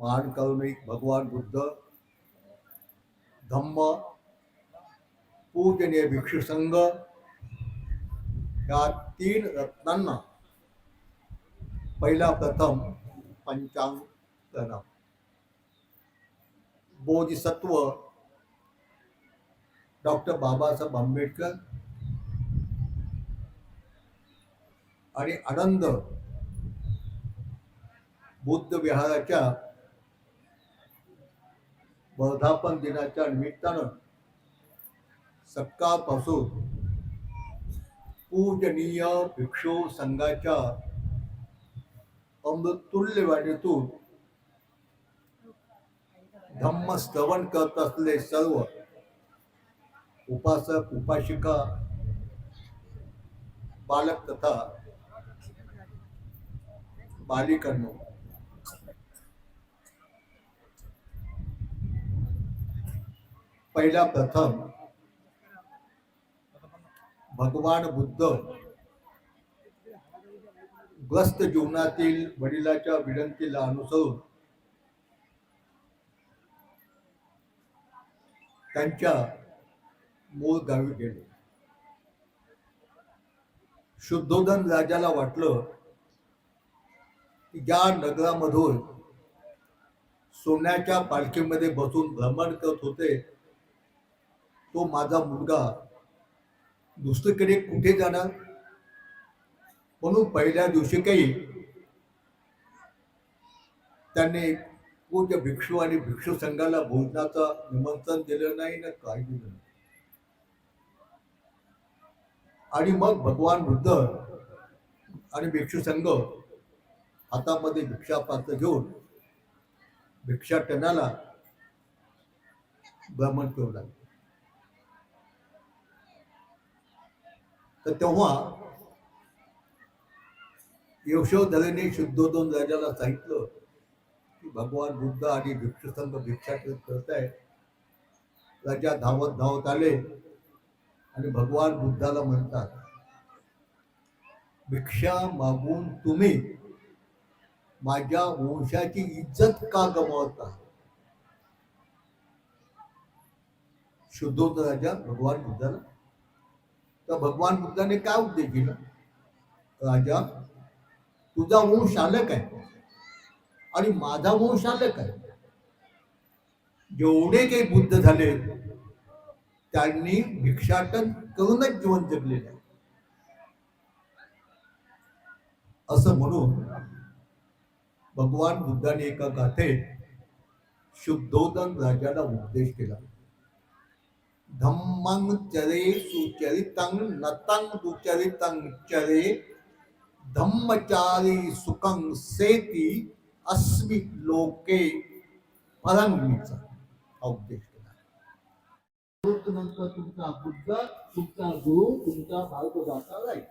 महान करुणिक भगवान बुद्ध, धम्म, पूजनीय भिक्षू संघ या तीन रत्नांना पहिला प्रथम पंचांग प्रणाम. बोधिसत्व डॉक्टर बाबासाहेब आंबेडकर आणि आनंद बुद्ध विहाराच्या वर्धापन दिनाच्या निमित्तानं सकाळपासून पूजनीय भिक्षू संघाच्या अमृततुल्य वाणीतून धम्म श्रवण करत असलेले सर्व उपासक उपासिका बालक तथा बालिकांनो, पहिला प्रथम भगवान बुद्ध ग्रस्त जीवनातील वडिलाच्या विनंतीला अनुसरून त्यांच्या मूळ गावी गेले. शुद्धोधन राजाला वाटलं की ज्या नगरामधून सोन्याच्या पालखीमध्ये बसून भ्रमण करत होते तो माझा मुलगा दुसरीकडे कुठे जाणार, म्हणून पहिल्या दिवशी काही त्यांनी पूज्य भिक्षू आणि भिक्षू संघाला भोजनाचं निमंत्रण दिलं नाही ना काही दिलं नाही. आणि मग भगवान बुद्ध आणि भिक्षू संघ हातामध्ये भिक्षापात्र घेऊन भिक्षाटनाला भ्रमण करू लागले. तर तेव्हा यशोधरेने शुद्धोधन राजाला सांगितलं की भगवान बुद्ध आणि भिक्षू संघ भिक्षाटन करत आहे. राजा धावत धावत आले आणि भगवान बुद्धाला म्हणतात, भिक्षा मागून तुम्ही माझ्या वंशाची इज्जत का गमावता. शुद्धोधन राजा भगवान बुद्धाला, तर भगवान बुद्धाने काय उपदेश दिला, राजा तुझा वंश आलक आहे आणि माझा वंश आलक आहे. जेवढे काही बुद्ध झाले त्यांनी भिक्षाटन करूनच जीवन जगलेले आहे. असं म्हणून भगवान बुद्धाने एका गाथेत शुद्धोधन राजाला उपदेश केला. धम्मं चरे सुचरितं नतं दुचरितं चरे धम्मचारी सुखं सेती अस्मि लोके परंगीचा उपदेश केला. तुमचा बुद्ध, तुमचा गुरु, तुमचा मार्गदर्शक आहे.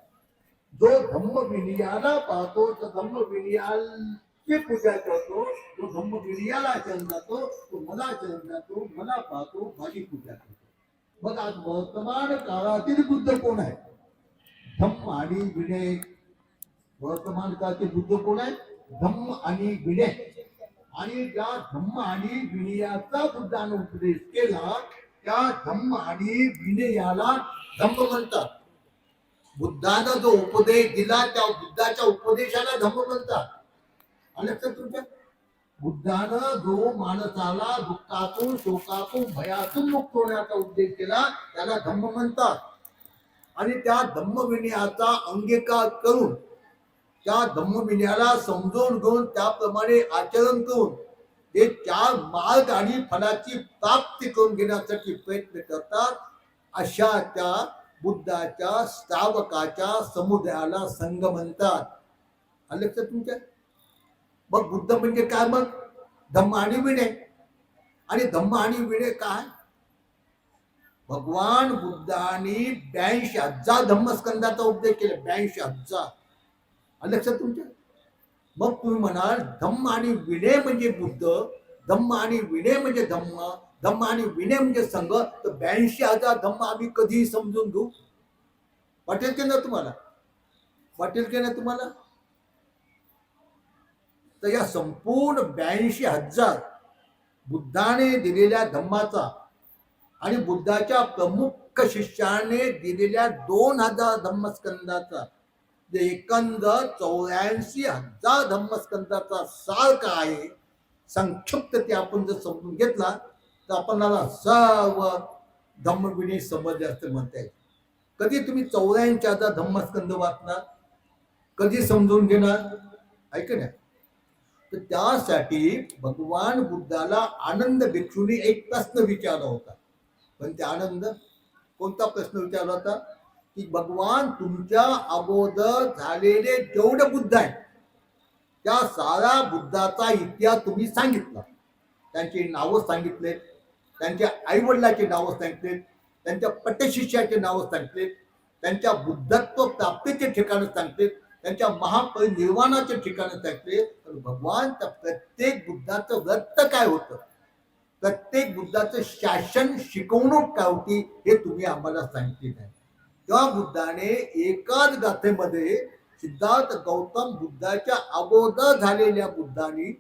जो धम्म विनयाला पाहतो तो धम्म विनयाची पूजा करतो, तो धम्म विनयाला आचरण जातो, तो मला आचरण जातो, मला पाहतो, माझी पूजा करतो. मग आज वर्तमान काळातील बुद्ध कोण आहे? धम्म आणि विनय. वर्तमान काळातील बुद्ध कोण आहे? धम्म आणि विनय. आणि ज्या धम्म आणि विनयाचा बुद्धाने उपदेश केला त्या धम्म आणि विनयाला धम्म म्हणतात. बुद्धानं जो उपदेश दिला त्या बुद्धाच्या उपदेशाला धम्म म्हणतात. आणि तुमच्या बुद्धानं जो माणसाला दुःखातून शोकातून भयातून मुक्त होण्याचा उपदेश केला त्याला धम्म म्हणतात. आणि त्या धम्म विनयाचा अंगीकार करून त्या धम्म विनयाला समजून घेऊन त्याप्रमाणे आचरण करून ते चार मार्ग आणि फलाची प्राप्ती करून घेण्यासाठी प्रयत्न करतात. अशा त्या बुद्धाच्या श्रावकाच्या समुदायाला संघ म्हणतात. आलं लक्षात तुमच्या? मग बुद्ध म्हणजे काय? मग धम्म आणि विनय. आणि धम्म आणि विनय काय? भगवान बुद्धांनी 82,000 धम्मस्कंदाचा उपदेश केला. 82,000. आलं लक्षात तुमच्या? मग तुम्ही म्हणाल धम्म आणि विनय म्हणजे बुद्ध, धम्म आणि विनय म्हणजे धम्म, धम्म आणि विनय म्हणजे संघ. तर 82,000 धम्म आम्ही कधीही समजून घेऊ. वाटेल की ना तुम्हाला? वाटेल की ना तुम्हाला? तर या संपूर्ण 82,000 बुद्धाने दिलेल्या धम्माचा आणि बुद्धाच्या प्रमुख शिष्याने दिलेल्या 2,000 धम्मस्कंदाचा जे एकंदर 84,000 धम्मस्कंदाचा सार काय आहे, संक्षिप्त ते आपण जर समजून घेतला तर आपल्याला सर्व धम्मविनय समजले असते म्हणता येईल. कधी तुम्ही 84,000 धम्मस्कंद वाचणार, कधी समजून घेणार, ऐक ना. तर त्यासाठी भगवान बुद्धाला आनंद भिक्षूने एक प्रश्न विचारला होता. पण ते आनंद कोणता प्रश्न विचारला होता की भगवान तुमच्या अगोदर झालेले जेवढे बुद्ध आहेत त्या सारा बुद्धाचा इतिहास तुम्ही सांगितला, त्यांची नावं सांगितलेत, त्यांच्या आई वडिलांची नावं सांगितलेत, त्यांच्या पटशिष्याचे नावं सांगितलेत, त्यांच्या बुद्धत्व प्राप्तीचे ठिकाण सांगितलेत, त्यांच्या महापरिनिर्वाणाचे ठिकाण सांगितले. तर भगवान त्या प्रत्येक बुद्धाचं व्रत काय होतं, प्रत्येक बुद्धाचं शासन शिकवणूक काय होती हे तुम्ही आम्हाला सांगितले नाही. तेव्हा बुद्धाने एकाच गाथेमध्ये सिद्धार्थ गौतम बुद्धाच्या अगोदर झालेल्या बुद्धांनी,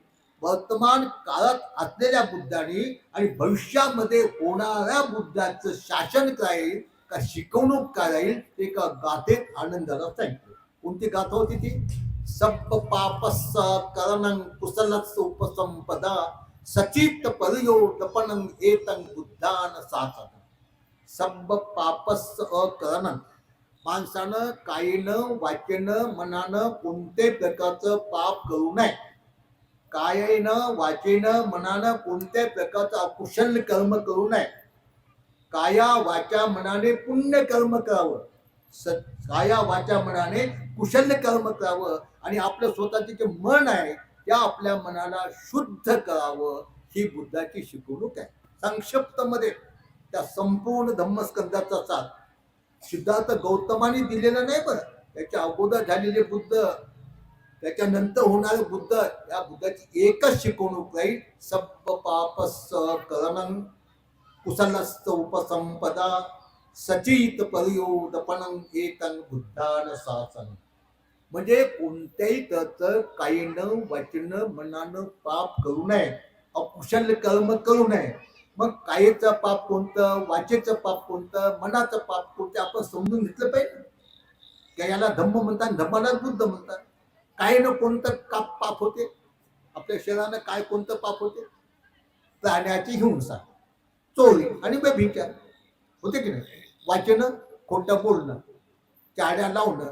वर्तमान काळात असलेल्या बुद्धांनी आणि भविष्यामध्ये होणाऱ्या बुद्धाचं शासन काय येईल का शिकवणूक काय राहील ते एका गाथेत आनंदाला सांगितलं. कोणती गाथा होती ती? सब पापस्स करणं कुशलस्स उपसंपदा सचित पर्योदपनं एतं बुद्धान साधन. सब पापस्स अकरणं, माणसानं कायेनं वाचेनं मनानं कोणत्याही प्रकारचं पाप करू नये, कायेनं वाचेनं मनानं कोणत्याही प्रकारचं अकुशल कर्म करू नये, काया वाचा मनाने पुण्य कर्म करावं, काया वाचा मनाने कुशल कर्म करावं आणि आपलं स्वतःचे जे मन आहे त्या आपल्या मनाला शुद्ध करावं, ही बुद्धाची शिकवणूक आहे. संक्षिप्त मध्ये त्या संपूर्ण धम्मस्कंदाचा सार सिद्धार्थ गौतमाने दिलेला नाही. बरं, त्याच्या अगोदर झालेले बुद्ध, त्याच्यानंतर होणारे बुद्ध, या बुद्धाची एकच शिकवणूक राहील, सब पापस्स करणं कुशलस्स उपसंपदा सचित पर्योदपनं एतं बुद्धान शासन. म्हणजे कोणत्याही तरचं कायेनं वाचनं मनानं पाप करू नये, अकुशल कर्म करू नये. मग कायेचं पाप कोणतं, वाचेचं पाप कोणतं, मनाचं पाप कोणतं आपण समजून घेतलं पाहिजे. त्या याला धम्म म्हणतात, धम्माला बुद्ध म्हणतात. कायेनं कोणतं पाप होते, आपल्या शरीरानं काय कोणतं पाप होते? प्राण्याची हिंसा, चोरी आणि व्यभिचार होते की नाही. वाचनं खोटं बोलणं, चाड्या लावणं,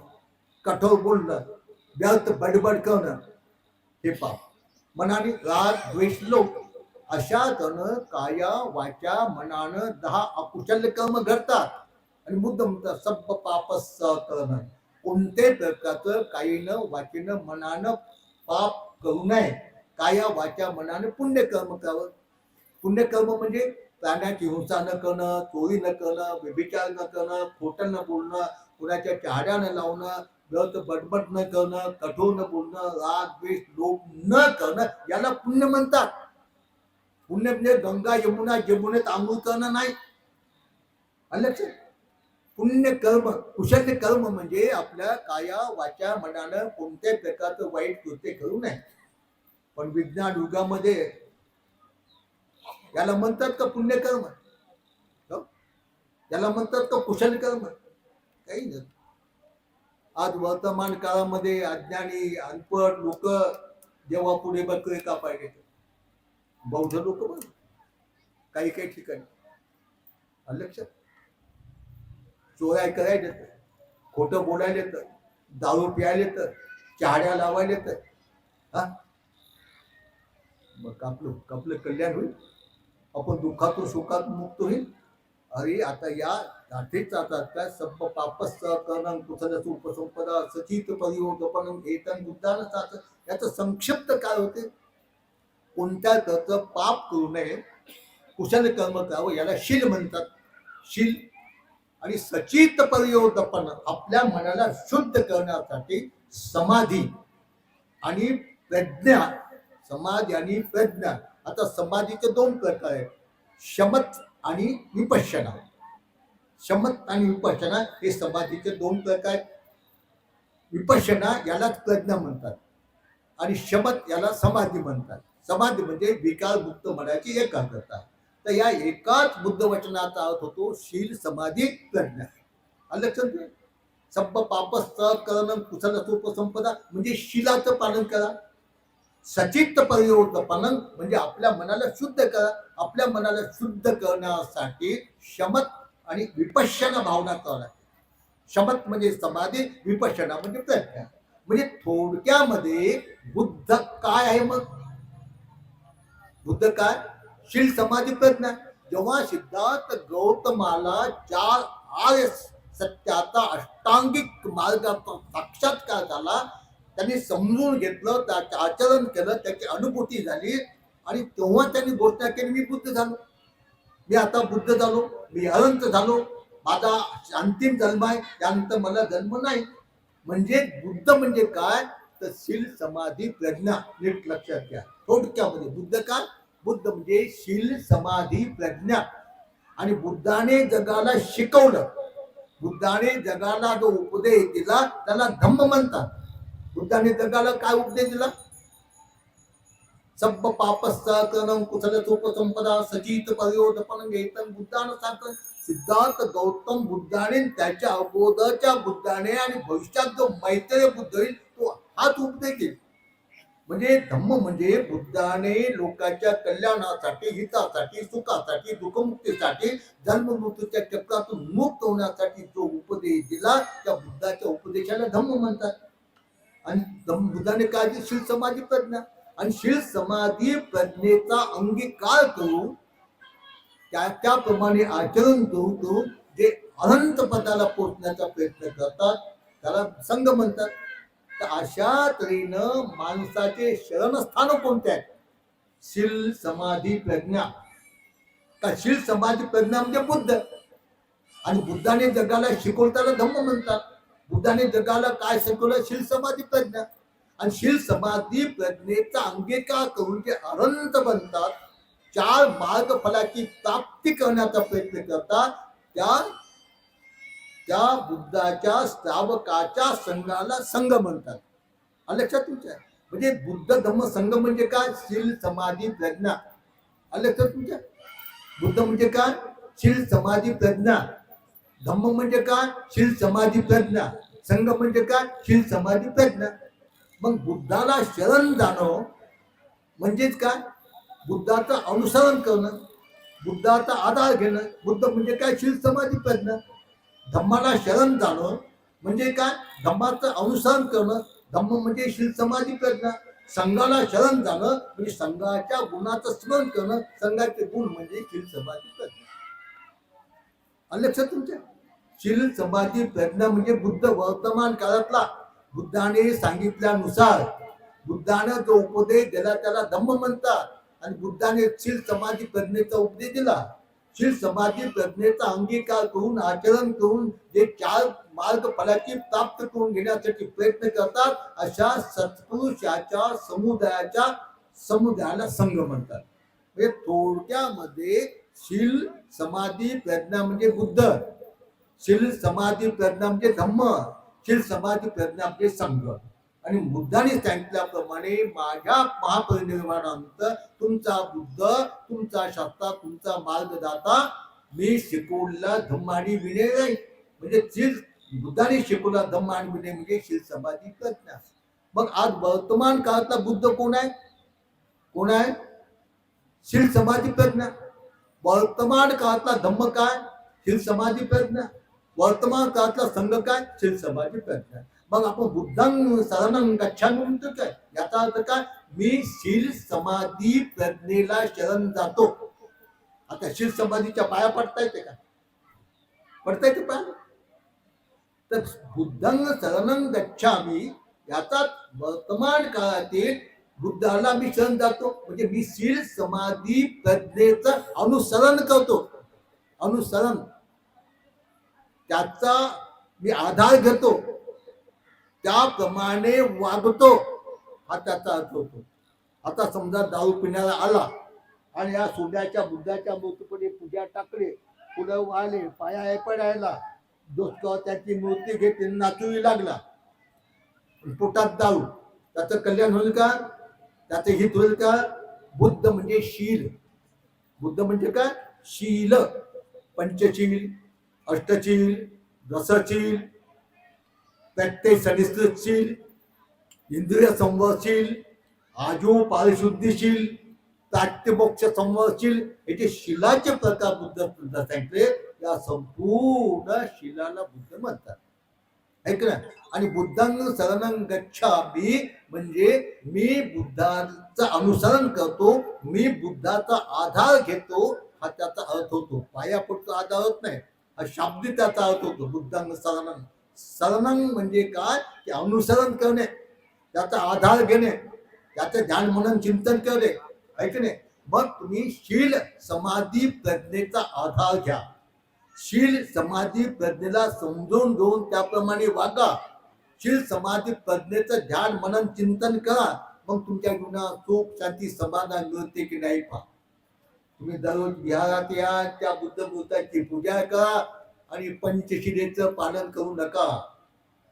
कठोर बोलणं, व्यर्थ बडबड करणं हे पाप. मनाने राग द्वेष लोभ अशा करणं काया वाचा मनानं 10 अकुशल कर्म घडतात. आणि बुद्ध म्हणतात सब पापस्स करणं, कोणत्याही प्रकारचं कायेनं वाचेनं मनानं पाप करू नये, काया वाचा मनानं पुण्यकर्म करावं. पुण्यकर्म म्हणजे प्राण्याची हिंसा न करणं, चोरी न करणं, व्यभिचार न करणं, खोटं न बोलणं, कुणाच्या चाड्या न लावणं, व्यर्थ बडबड न करणं, कठोर न बोलणं, राग द्वेष लोभ न करणं, याला पुण्य म्हणतात. पुण्य म्हणजे गंगा यमुना जमुनेत आंघोळ करणं नाही. लक्षात. पुण्य कर्म कुशल कर्म म्हणजे आपल्या काया वाचा मनानं कोणत्याही प्रकारचं वाईट कृत्य करू नये. पण विज्ञान युगामध्ये याला म्हणतात का पुण्यकर्म, याला म्हणतात का कुशल कर्म? काही नाही. आज वर्तमान काळामध्ये अज्ञानी अनपढ लोक जेव्हा पुढे बकरे कापायचे, बौद्ध लोक बघ काही काही ठिकाणी लक्षात, चोऱ्या करायला येतं, खोटं बोलायला येतं, दारू प्यायला येतं, चाड्या लावायला येतं. हा, मग आपलं कल्याण होईल, आपण दुःखातून सुखात मुक्त होईल. अरे आता या गाठीच जातात काय, सब पापस्स करणं कुशलस्स उपसंपदा सचित पर्योदपनं एतं बुद्धान शासन. याचं संक्षिप्त काय होते, कोणत्या त्याचं पाप करू नये, कुशल कर्म करावं, याला शील म्हणतात. शील आणि सचित पर्योदपन, आपल्या मनाला शुद्ध करण्यासाठी समाधी आणि प्रज्ञा. समाधी आणि प्रज्ञा. आता समाधीचे 2 प्रकार आहेत, शमत आणि विपश्यना. शमत आणि विपश्यना हे समाधीचे 2 प्रकार आहेत. विपश्यना यालाच प्रज्ञा म्हणतात. आणि शमत याला समाधी म्हणतात. समाधी म्हणजे विकारमुक्त मनाची एकाग्रता. तर या एकाच बुद्ध वचनाचा अर्थ होतो शील समाधी प्रज्ञा. आलं लक्षात घे. सब्ब पापस्थ करणं कुशल संपदा म्हणजे शीलाचं पालन करा. सचित्त परिवर्तपणं म्हणजे आपल्या मनाला शुद्ध करा. आपल्या मनाला शुद्ध करण्यासाठी शमत आणि विपश्यना भावना करा. शमत म्हणजे समाधी, विपश्यना म्हणजे प्रज्ञा. म्हणजे थोडक्यामध्ये बुद्ध काय आहे मग? बुद्ध काय? शील समाधी प्रज्ञा. जेव्हा सिद्धार्थ गौतमाला 4 आर्य सत्याचा अष्टांगिक मार्गाचा साक्षात्कार झाला, त्यांनी समजून घेतलं, त्याचं आचरण केलं, त्याची अनुभूती झाली आणि तेव्हा त्यांनी घोषणा केली मी बुद्ध झालो, मी आता बुद्ध झालो, मी अनंत झालो, माझा अंतिम जन्म आहे, त्यानंतर मला जन्म नाही. म्हणजे बुद्ध म्हणजे काय? तर शील समाधी प्रज्ञा. नीट लक्षात घ्या. थोडक्यामध्ये बुद्ध काय? बुद्ध म्हणजे शील समाधी प्रज्ञा. आणि बुद्धाने जगाला शिकवलं, बुद्धाने जगाला जो उपदेश दिला त्याला धम्म म्हणतात. बुद्धाने जगाला काय उपदेश दिला? सब्ब पापस्था करणं कुशल संपदा सचित परिवर्तन घेतन. बुद्धानं सांगतं सिद्धार्थ गौतम बुद्धाने त्याच्या अगोदरच्या बुद्धाने आणि भविष्यात जो मैत्रेय बुद्ध होईल तो हाच उपदेश देईल. म्हणजे धम्म म्हणजे बुद्धाने लोकांच्या कल्याणासाठी, हितासाठी, सुखासाठी, दुःखमुक्तीसाठी, जन्म मृत्यूच्या चक्रातून मुक्त होण्यासाठी जो उपदेश दिला त्या बुद्धाच्या उपदेशाला धम्म म्हणतात. आणि बुद्धाने काय दिली? शील समाधी प्रज्ञा. आणि शील समाधी प्रज्ञेचा अंगीकार करून त्याप्रमाणे आचरण करून तो जे अनंत पदाला पोहोचण्याचा प्रयत्न करतात त्याला संघ म्हणतात. तर अशा तऱ्हेनं माणसाचे शरणस्थान कोणते आहेत? शील समाधी प्रज्ञा. का शील समाधी प्रज्ञा म्हणजे बुद्ध. आणि बुद्धाने जगाला शिकवलं त्याला धम्म म्हणतात. बुद्धाने जगाला काय शिकवलं? शील समाधी प्रज्ञा. आणि शील समाधी प्रज्ञेचा अंगीकार करून जे अनंत बनतात, 4 मार्ग फलाची प्राप्ती करण्याचा प्रयत्न करतात, त्या बुद्धाच्या श्रावकाच्या संघाला संघ म्हणतात. लक्षात तुमच्या? म्हणजे बुद्ध धम्म संघ म्हणजे काय? शील समाधी प्रज्ञा. लक्षात तुमच्या? बुद्ध म्हणजे काय? शील समाधी प्रज्ञा. धम्म म्हणजे काय? शील समाधी प्रज्ञा. संघ म्हणजे काय? शील समाधी प्रज्ञा. मग बुद्धाला शरण जाणं म्हणजेच काय? बुद्धाचं अनुसरण करणं, बुद्धाचा आधार घेणं. बुद्ध म्हणजे काय? शील समाधी प्रज्ञा. धम्माला शरण जाणं म्हणजे काय? धम्माचं अनुसरण करणं. धम्म म्हणजे शील समाधी प्रज्ञा. संघाला शरण जाणं म्हणजे संघाच्या गुणाचं स्मरण करणं. संघाचे गुण म्हणजे शील समाधी प्रज्ञा. लक्षात तुमच्या? शील समाधी प्रज्ञा म्हणजे बुद्ध वर्तमान काळातला बुद्धाने सांगितल्यानुसार बुद्धाने जो उपदेश दिला त्याला धम्म म्हणतात. आणि बुद्धाने शील समाधी प्रज्ञेचा उपदेश दिला. शील समाधी प्रज्ञेचा अंगीकार करून आचरण करून जे 4 मार्ग फलाची प्राप्त करून घेण्यासाठी प्रयत्न करतात अशा सत्पुरुषाच्या समुदायाला संघ म्हणतात. म्हणजे थोडक्यामध्ये शील समाधी प्रज्ञा म्हणजे बुद्ध, शील समाधी प्रज्ञा म्हणजे धम्म, शील समाधी प्रज्ञा म्हणजे संघ. आणि बुद्धाने सांगितल्याप्रमाणे माझ्या महापरिनिर्वाणानंतर तुमचा बुद्ध, तुमचा शास्त्र, तुमचा मार्गदाता मी शिकवलेला धम्म आणि विनय नाही. म्हणजे शील बुद्धाने शिकवला धम्म आणि विनय म्हणजे शील समाधी प्रज्ञा. मग आज वर्तमान काळातला बुद्ध कोण आहे? कोण आहे? शील समाधी प्रज्ञा. वर्तमान काळातला धम्म काय? शील समाधी प्रज्ञा. वर्तमान काळातला संघ काय? शील समाधी प्रज्ञा. मग आपण बुद्धांग शरणं गच्छामि म्हणतो काय? याचा अर्थ काय? मी शील समाधी प्रज्ञेला शरण जातो. आता शील समाधीच्या पाया पडता येते का? पडता येते पाया? तर बुद्धांग शरणं गच्छामि याचा वर्तमान काळातील बुद्धाला मी शरण जातो म्हणजे मी शील समाधी प्रज्ञेचं अनुसरण करतो. अनुसरण त्याचा मी आधार घेतो, त्याप्रमाणे वागतो, हा त्याचा अर्थ होतो. आता समजा दारू पिण्याला आला आणि या सोन्याच्या बुद्धाच्या मूर्तीपुढे पूजा टाकली, फुलं वाहले, पाया पडायला दोस्त त्याची मूर्ती घेतली, नाचूही लागला, पोटात दारू, त्याचं कल्याण होईल का? त्याचं हित होईल का? बुद्ध म्हणजे शील. बुद्ध म्हणजे काय? शील. पंचशील, अष्टशील, रसशील, प्रत्यय सनिष्ठशील, इंद्रिय संवरशील, आजू पारिशुद्धीशील, प्रात्यमोक्ष संवरशील, हे जे शिलाचे प्रकार बुद्ध सांगितले, या संपूर्ण शिलाला बुद्ध म्हणतात. ऐक ना. आणि बुद्धांग शरणं गच्छामि म्हणजे मी बुद्धांचं अनुसरण करतो, मी बुद्धाचा आधार घेतो, हा त्याचा अर्थ होतो. पायापुढचा आधार होत नाही, हा शाब्दिक त्याचा अर्थ होतो. बुद्धांग शरणं, शरणं म्हणजे काय? ते अनुसरण करणे, त्याचा आधार घेणे, त्याचं ध्यान मनन चिंतन करणे. ऐक नाही. मग तुम्ही शील समाधी प्रज्ञेचा आधार घ्या. शील समाधी प्रज्ञेला समजून घेऊन त्याप्रमाणे वागा. शील समाधी प्रज्ञेचं ध्यान मनन चिंतन करा. मग तुमच्या जीवनात सुख शांती समाधान मिळते की नाही पहा. तुम्ही दररोज विहारात या, त्या बुद्धाची पूजा करा आणि पंचशिलेचं पालन करू नका,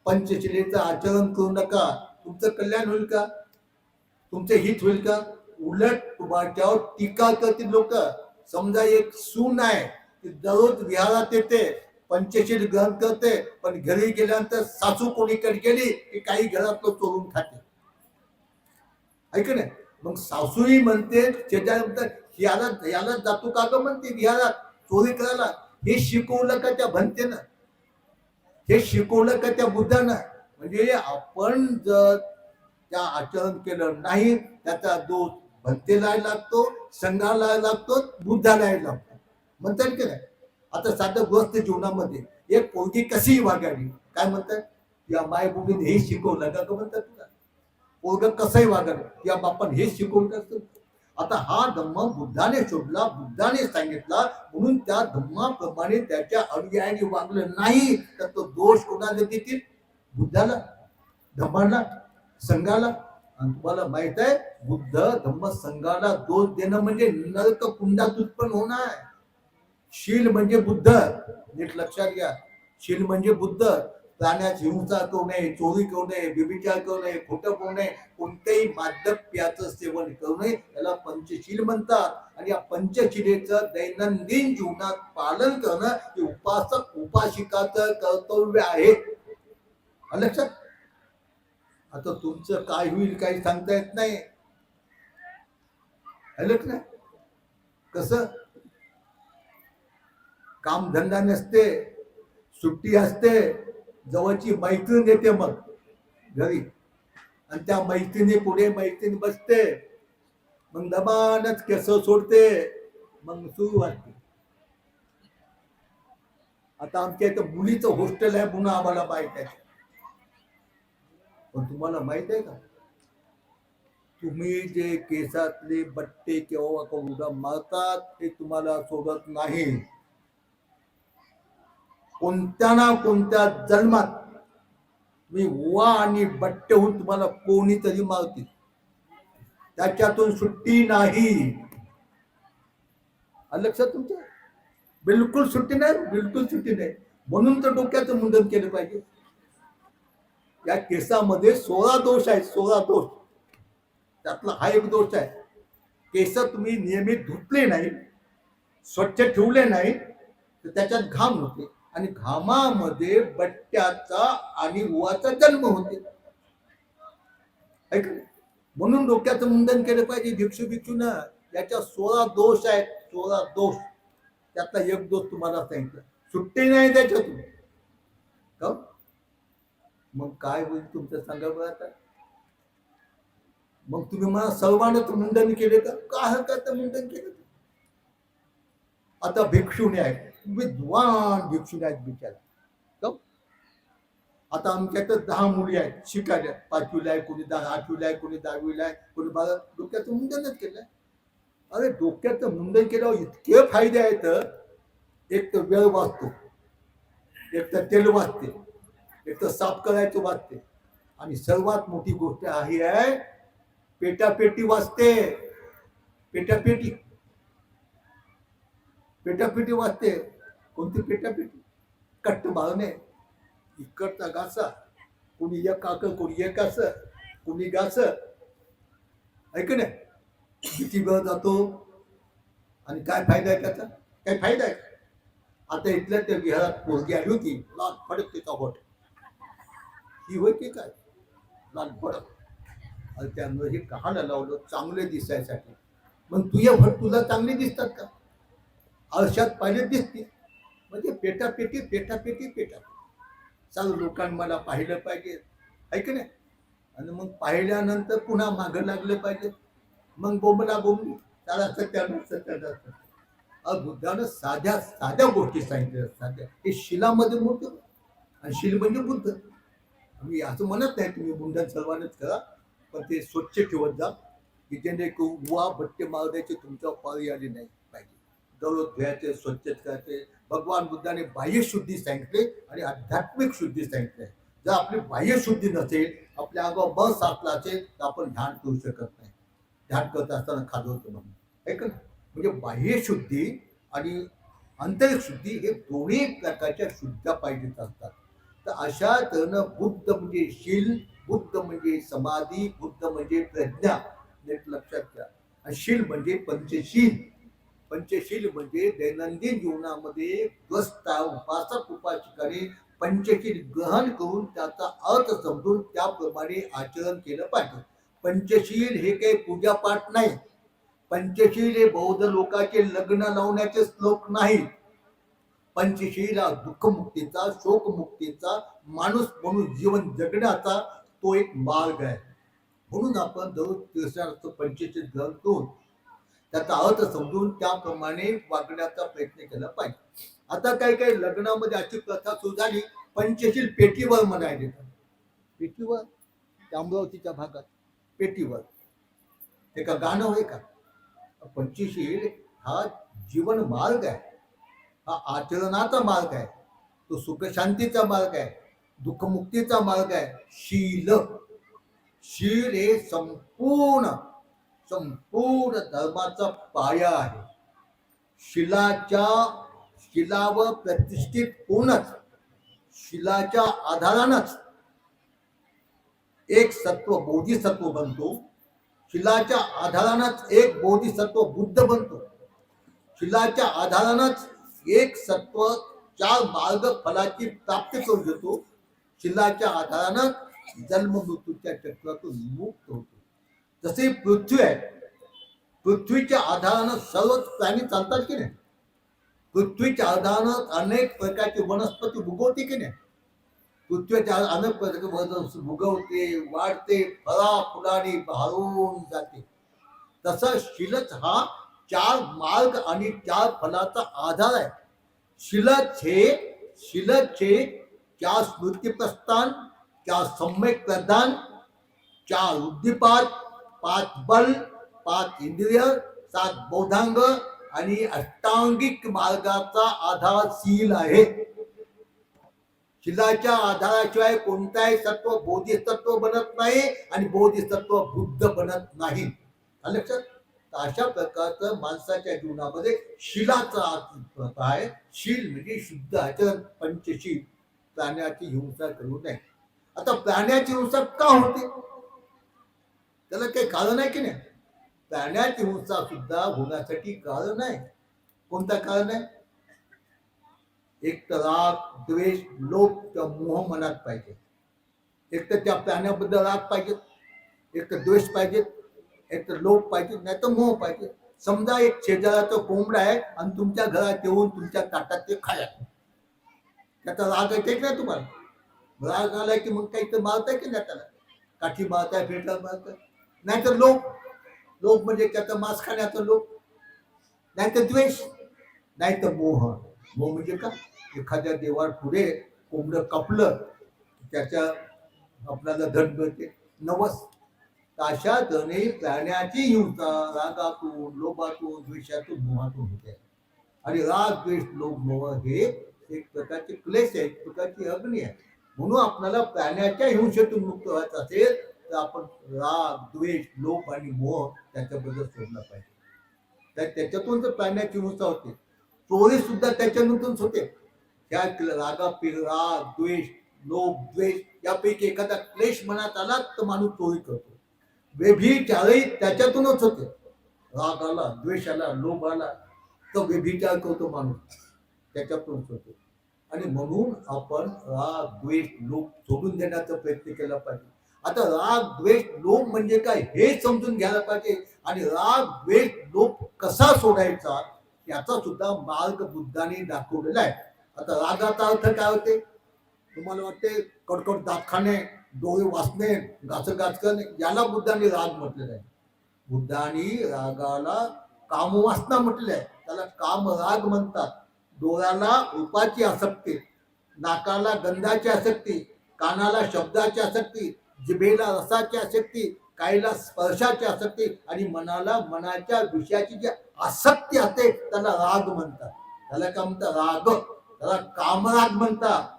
पंचशिलेचं आचरण करू नका. तुमचं कल्याण होईल का? तुमचं हित होईल का? उलट तुमच्यावर टीका करतील लोक. समजा एक सून आहे, दररोज विहारात येते, पंचशील ग्रहण करते, पण घरी गेल्यानंतर सासू कोणीकडे गेली की काही घरातलं चोरून खाते. ऐक नाही. मग सासूही म्हणते, शेजारी म्हणतात याला जातो का ग म्हणते विहारात चोरी करायला. हे शिकवलं का त्या भंतेनं? हे शिकवलं का त्या बुद्धानं? म्हणजे आपण जर त्या आचरण केलं नाही, त्याचा दोष भंतेला लागतो, संघाला लागतो, बुद्धाला लागतो. म्हणतात की नाही. आता साधं गृहस्थ जीवनामध्ये एक पोरगी कशी वागावी, काय म्हणतात? या मायबुडीने हे शिकवलं का म्हणतात तुला? पोरग कसंही वागावं, या बापान हे शिकवलं असतं. आता हा धम्म बुद्धाने शोधला, बुद्धाने सांगितला, म्हणून त्या धम्माप्रमाणे त्याच्या अनुयायाने वागलं नाही तर तो दोष कोणाला देतील? बुद्धाला, धम्माला, संघाला. आणि तुम्हाला माहित आहे, बुद्ध धम्म संघाला दोष देणं म्हणजे नरक कुंडात उत्पन्न होणार. शील म्हणजे बुद्ध, नीट लक्षात घ्या. शील म्हणजे बुद्ध. प्राण्याची हिंसा करू नये, चोरी करू नये, व्यभिचार करू नये, खोटं बोलू नये, कोणत्याही मादक सेवन करू नये, त्याला पंचशील म्हणतात. आणि या पंचशिलेचं दैनंदिन जीवनात पालन करणं हे उपासक उपासिकाचं कर्तव्य आहे. लक्षात. आता तुमचं काय होईल काही सांगता येत नाही. ना. कसं? कामधंदा नसते, सुट्टी असते, जवळची मैत्रीण येते मग घरी, आणि त्या मैत्रिणी पुढे मैत्रीण बसते, मग दबानच केस सोडते, मग सुरू वाटते. आता आमच्या इथं मुलीचं हॉस्टेल आहे म्हणून आम्हाला माहित आहे. पण तुम्हाला माहित आहे का, तुम्ही जे केसातले बट्टे किंवा उडा मारतात ते तुम्हाला सोडत नाही. कोणत्या ना कोणत्या जन्मात मी वा आणि बट्टे होऊन तुम्हाला कोणीतरी मारतील, त्याच्यातून सुट्टी नाही. लक्षात तुमच्या? बिलकुल सुट्टी नाही, बिलकुल सुट्टी नाही. म्हणून तर डोक्याचं मुंडन केलं पाहिजे. या केसामध्ये 16 दोष आहेत, 16 दोष. त्यातला हा एक दोष आहे, केस तुम्ही नियमित धुतले नाही, स्वच्छ ठेवले नाही तर त्याच्यात घाम होते, आणि घामामध्ये बट्ट्याचा आणि उवाचा जन्म होते. ऐक. म्हणून डोक्याचं मुंडन केलं पाहिजे. भिक्षू ना, याच्या 16 दोष आहेत, 16 दोष. त्यातला एक दोष तुम्हाला सांगितलं, सुट्टी नाही त्याच्यातून. का? मग काय होईल तुमचं सांगा बरं आता. मग तुम्ही मला सर्वांनाच मुंडन केले का? काय हरकत मुंडन केलं? आता भिक्षुणी आहेत, विद्वान भिक्षुणी आहेत बिचारा. आता आमच्या इथं 10 मुली आहेत शिकायला, 5वीला आहे, कोणी 8वीला आहे, कोणी 10वीला आहे, कोणी 12. डोक्याचं मुंडनच केलंय. अरे डोक्याचं मुंडन केल्यावर इतके फायदे आहेत. एक तर वेळ वाचतो, एक तर तेल वाचते, एक तर साफ करायचं वाचते, आणि सर्वात मोठी गोष्ट आहे पेटापेटी वाचते. पेटापेटी पेटापेटी वाचते. कोणती पेटापेटी? कट्ट भावने, इकडचा घासा, कोणी एक काक, कोणी एक असं, कोणी गास ऐक ना, किती वेळ जातो आणि काय फायदा आहे त्याचा? काय फायदा आहे? आता इथल्या त्या विहारात पोरगी आली होती, लाल फडक तिचा होट, ही होती काय लाल फडक, आणि त्यामुळे हे कहाणं लावलं चांगले दिसायसाठी. मग तुझ्या भट तुला चांगले दिसतात का? आरशात पाहिजे दिसते, म्हणजे पेटापेटी पेटापेटी पेटा चालू लोकांना मला पाहिलं पाहिजे, ऐक नाही. आणि मग पाहिल्यानंतर पुन्हा मागं लागलं पाहिजे, मग बोंबला बोंबली त्याला सत्यानं बुद्धानं साध्या साध्या गोष्टी सांगितल्या. साध्या ते शिलामध्ये मूर्त, आणि शिल म्हणजे बुद्ध. मी असं म्हणत नाही तुम्ही बुंडन सर्वांनाच करा, पण ते स्वच्छ ठेवत जा की त्याने उवा भट्टे मारण्याचे तुमच्या पाळी आली नाही पाहिजे. दररोज धुयाचे, स्वच्छ करायचे. भगवान बुद्धाने बाह्य शुद्धी सांगितले आणि आध्यात्मिक शुद्धी सांगितले. जर आपली बाह्य शुद्धी नसेल, आपल्या अंगावर बळ साचला असेल, तर आपण ध्यान करू शकत नाही. ध्यान करत असताना खाजवतो म्हणून, ऐक ना. म्हणजे बाह्य शुद्धी आणि आंतरिक शुद्धी हे दोन्ही प्रकारच्या शुद्ध्या पाहिजेत असतात. तर अशा तऱ्हेनं बुद्ध म्हणजे शील, बुद्ध म्हणजे समाधी, बुद्ध म्हणजे प्रज्ञा, नीट लक्षात घ्या. आणि शील म्हणजे पंचशील. पंचशील म्हणजे दैनंदिन जीवनामध्ये ग्रस्त उपासक उपासकाने पंचशील ग्रहण करून त्याचा अर्थ समजून त्याप्रमाणे आचरण केलं पाहिजे. पंचशील हे काही पूजापाठ नाही. पंचशील हे बौद्ध लोकांचे लग्न लावण्याचे श्लोक नाहीत. पंचशील हा दुःखमुक्तीचा, शोकमुक्तीचा, माणूस म्हणून जीवन जगण्याचा तो एक मार्ग आहे. म्हणून आपण दररोज तीर्थार्थ पंचशील ग्रहण करून त्याचा अर्थ समजून त्याप्रमाणे वागण्याचा प्रयत्न केला पाहिजे. आता काही काही लग्नामध्ये अशी प्रथा सुरू झाली, पंचशील पेटीवर म्हणायचे. पेटीवर अमरावतीच्या भागात पेटीवर ते का गाणं होय का? पंचशील हा जीवन मार्ग आहे, हा आचरणाचा मार्ग आहे, तो सुखशांतीचा मार्ग आहे, दुःखमुक्तीचा मार्ग आहे. शील, शील हे संपूर्ण संपूर्ण धर्माचा पाया आहे. शिलावर प्रतिष्ठित होऊनच, शिलाच्या आधारानच एक सत्व बोधिसत्व बनतो. शिलाच्या आधारानच एक बोधिसत्व बुद्ध बनतो. शिलाच्या आधारानच एक सत्व 4 मार्ग फलाची प्राप्ती करून घेतो. शिलाच्या आधारानच जन्म मृत्यूच्या चक्रातून मुक्त होतो. जसे पृथ्वी आहे, पृथ्वीच्या आधारानं सर्वच प्राणी चालतात की नाही? पृथ्वीच्या आधारानं अनेक प्रकारची वनस्पती उगवते की नाही? पृथ्वीच्या अनेक प्रकारचे वनस्पती उगवते, वाढते, फळा फुलांनी बहरून जाते. तसा शिलच हा 4 मार्ग आणि 4 फलाचा आधार आहे. शिलच हे 4 स्मृती प्रस्थान, 4 सम्यक प्रधान, 4 उद्दीपात, 5 बल, 5 इंद्रिय, 7 बौद्धांग आणि अष्टांगिक मार्गाचा आधार शील आहे. शिलाच्या आधाराशिवाय कोणताही सत्व बोधिसत्व बनत नाही आणि बोधिसत्व बुद्ध बनत नाही. लक्षात. अशा प्रकारचं माणसाच्या जीवनामध्ये शिलाचा अर्थ आहे. शील म्हणजे शुद्ध आचरण, पंचशील. प्राण्याची हिंसा करू नये. आता प्राण्याची हिंसा का होते? त्याला काही कारण आहे की नाही? प्राण्याची हिंसा सुद्धा होण्यासाठी कारण आहे. कोणतं कारण आहे? एक तर राग, द्वेष, लोभ किंवा मोह मनात पाहिजे. एक तर त्या प्राण्याबद्दल राग पाहिजे, एक तर द्वेष पाहिजे, एक तर लोभ पाहिजे, नाही तर मोह पाहिजे. समजा एक शेजाराचा कोंबडा आहे आणि तुमच्या घरात येऊन तुमच्या ताटात ते खाया, त्याचा राग येते की नाही तुम्हाला? राग आलाय की मग काही तर मारताय की नाही त्याला? काठी मारताय, फेटा मारताय. नाही तर लोभ, लोभ म्हणजे त्याचा मांस खाण्याचा लोभ. नाही तर द्वेष, नाही तर मोह. मोह म्हणजे का? एखाद्या देवार पुढे कोंबडं कापलं, त्याच्या आपल्याला धन मिळते, नवस. अशा तऱ्हेने प्राण्याची हिंसा रागातून, लोभातून, द्वेषातून, मोहातून होते. आणि राग, द्वेष, लोभ, मोह हे एक प्रकारचे क्लेश आहे, एक प्रकारची अग्नी आहे. म्हणून आपल्याला प्राण्याच्या हिंसेतून मुक्त व्हायचं असेल तर आपण राग, द्वेष, लोभ आणि मोह त्याच्याबद्दल सोडला पाहिजे. तर त्याच्यातून जर प्राण्याची हिंसा होते, चोरी सुद्धा त्याच्यातूनच होते. त्या राग, द्वेष, लोभ द्वेष यापैकी एखादा क्लेश मनात आला तर माणूस चोरी करतो. व्यभिचारही त्याच्यातूनच होते. राग आला, द्वेष आला, लोभ आला तर व्यभिचार करतो माणूस, त्याच्यातूनच होतो. आणि म्हणून आपण राग द्वेष लोभ सोडून देण्याचा प्रयत्न केला पाहिजे. आता राग द्वेष लोभ म्हणजे काय हे समजून घ्यायला पाहिजे. आणि राग द्वेष लोभ कसा सोडायचा याचा सुद्धा मार्ग बुद्धाने दाखवलेला आहे. आता रागाचा अर्थ काय होते तुम्हाला वाटते? कडकड दात खाणे, डोळे वाचणे, घास करणे, याला बुद्धाने राग म्हटलेला आहे. बुद्धाने रागाला कामवासना म्हटलंय, त्याला काम राग म्हणतात. डोळ्याला रूपाची आसक्ती, नाकाला गंधाची आसक्ती, कानाला शब्दाची आसक्ती, जिभेला रसाची आसक्ती, काहीला स्पर्शाची आसक्ती आणि मनाला मनाच्या विषयाची जी आसक्ती असते त्याला राग म्हणतात. त्याला काय म्हणतात? राग. त्याला कामराग म्हणतात.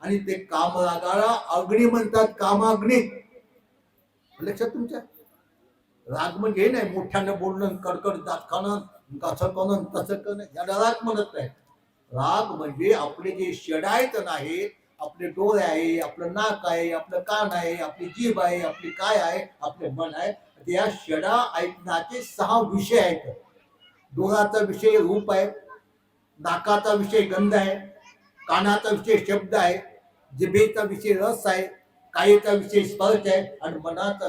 आणि ते कामरागाला अग्नी म्हणतात, कामाग्नी. लक्षात तुमच्या? राग म्हणजे हे नाही मोठ्यानं बोलणं, कडकड दात खाणं, कसं करणं तसं करणं, याला राग म्हणत नाही. राग म्हणजे आपले जे षड आहेत नाही, आपले डोळे आहे, आपलं नाक आहे, आपलं कान आहे, आपली जीभ आहे, आपली काय आहे, आपले मन आहे, या षडा ऐकण्याचे 6 विषय आहेत. डोळ्याचा विषय रूप आहे, नाकाचा विषय गंध आहे, कानाचा विषय शब्द आहे, जिभेचा विषय रस आहे, कायेचा विषय स्पर्श आहे आणि मनाचा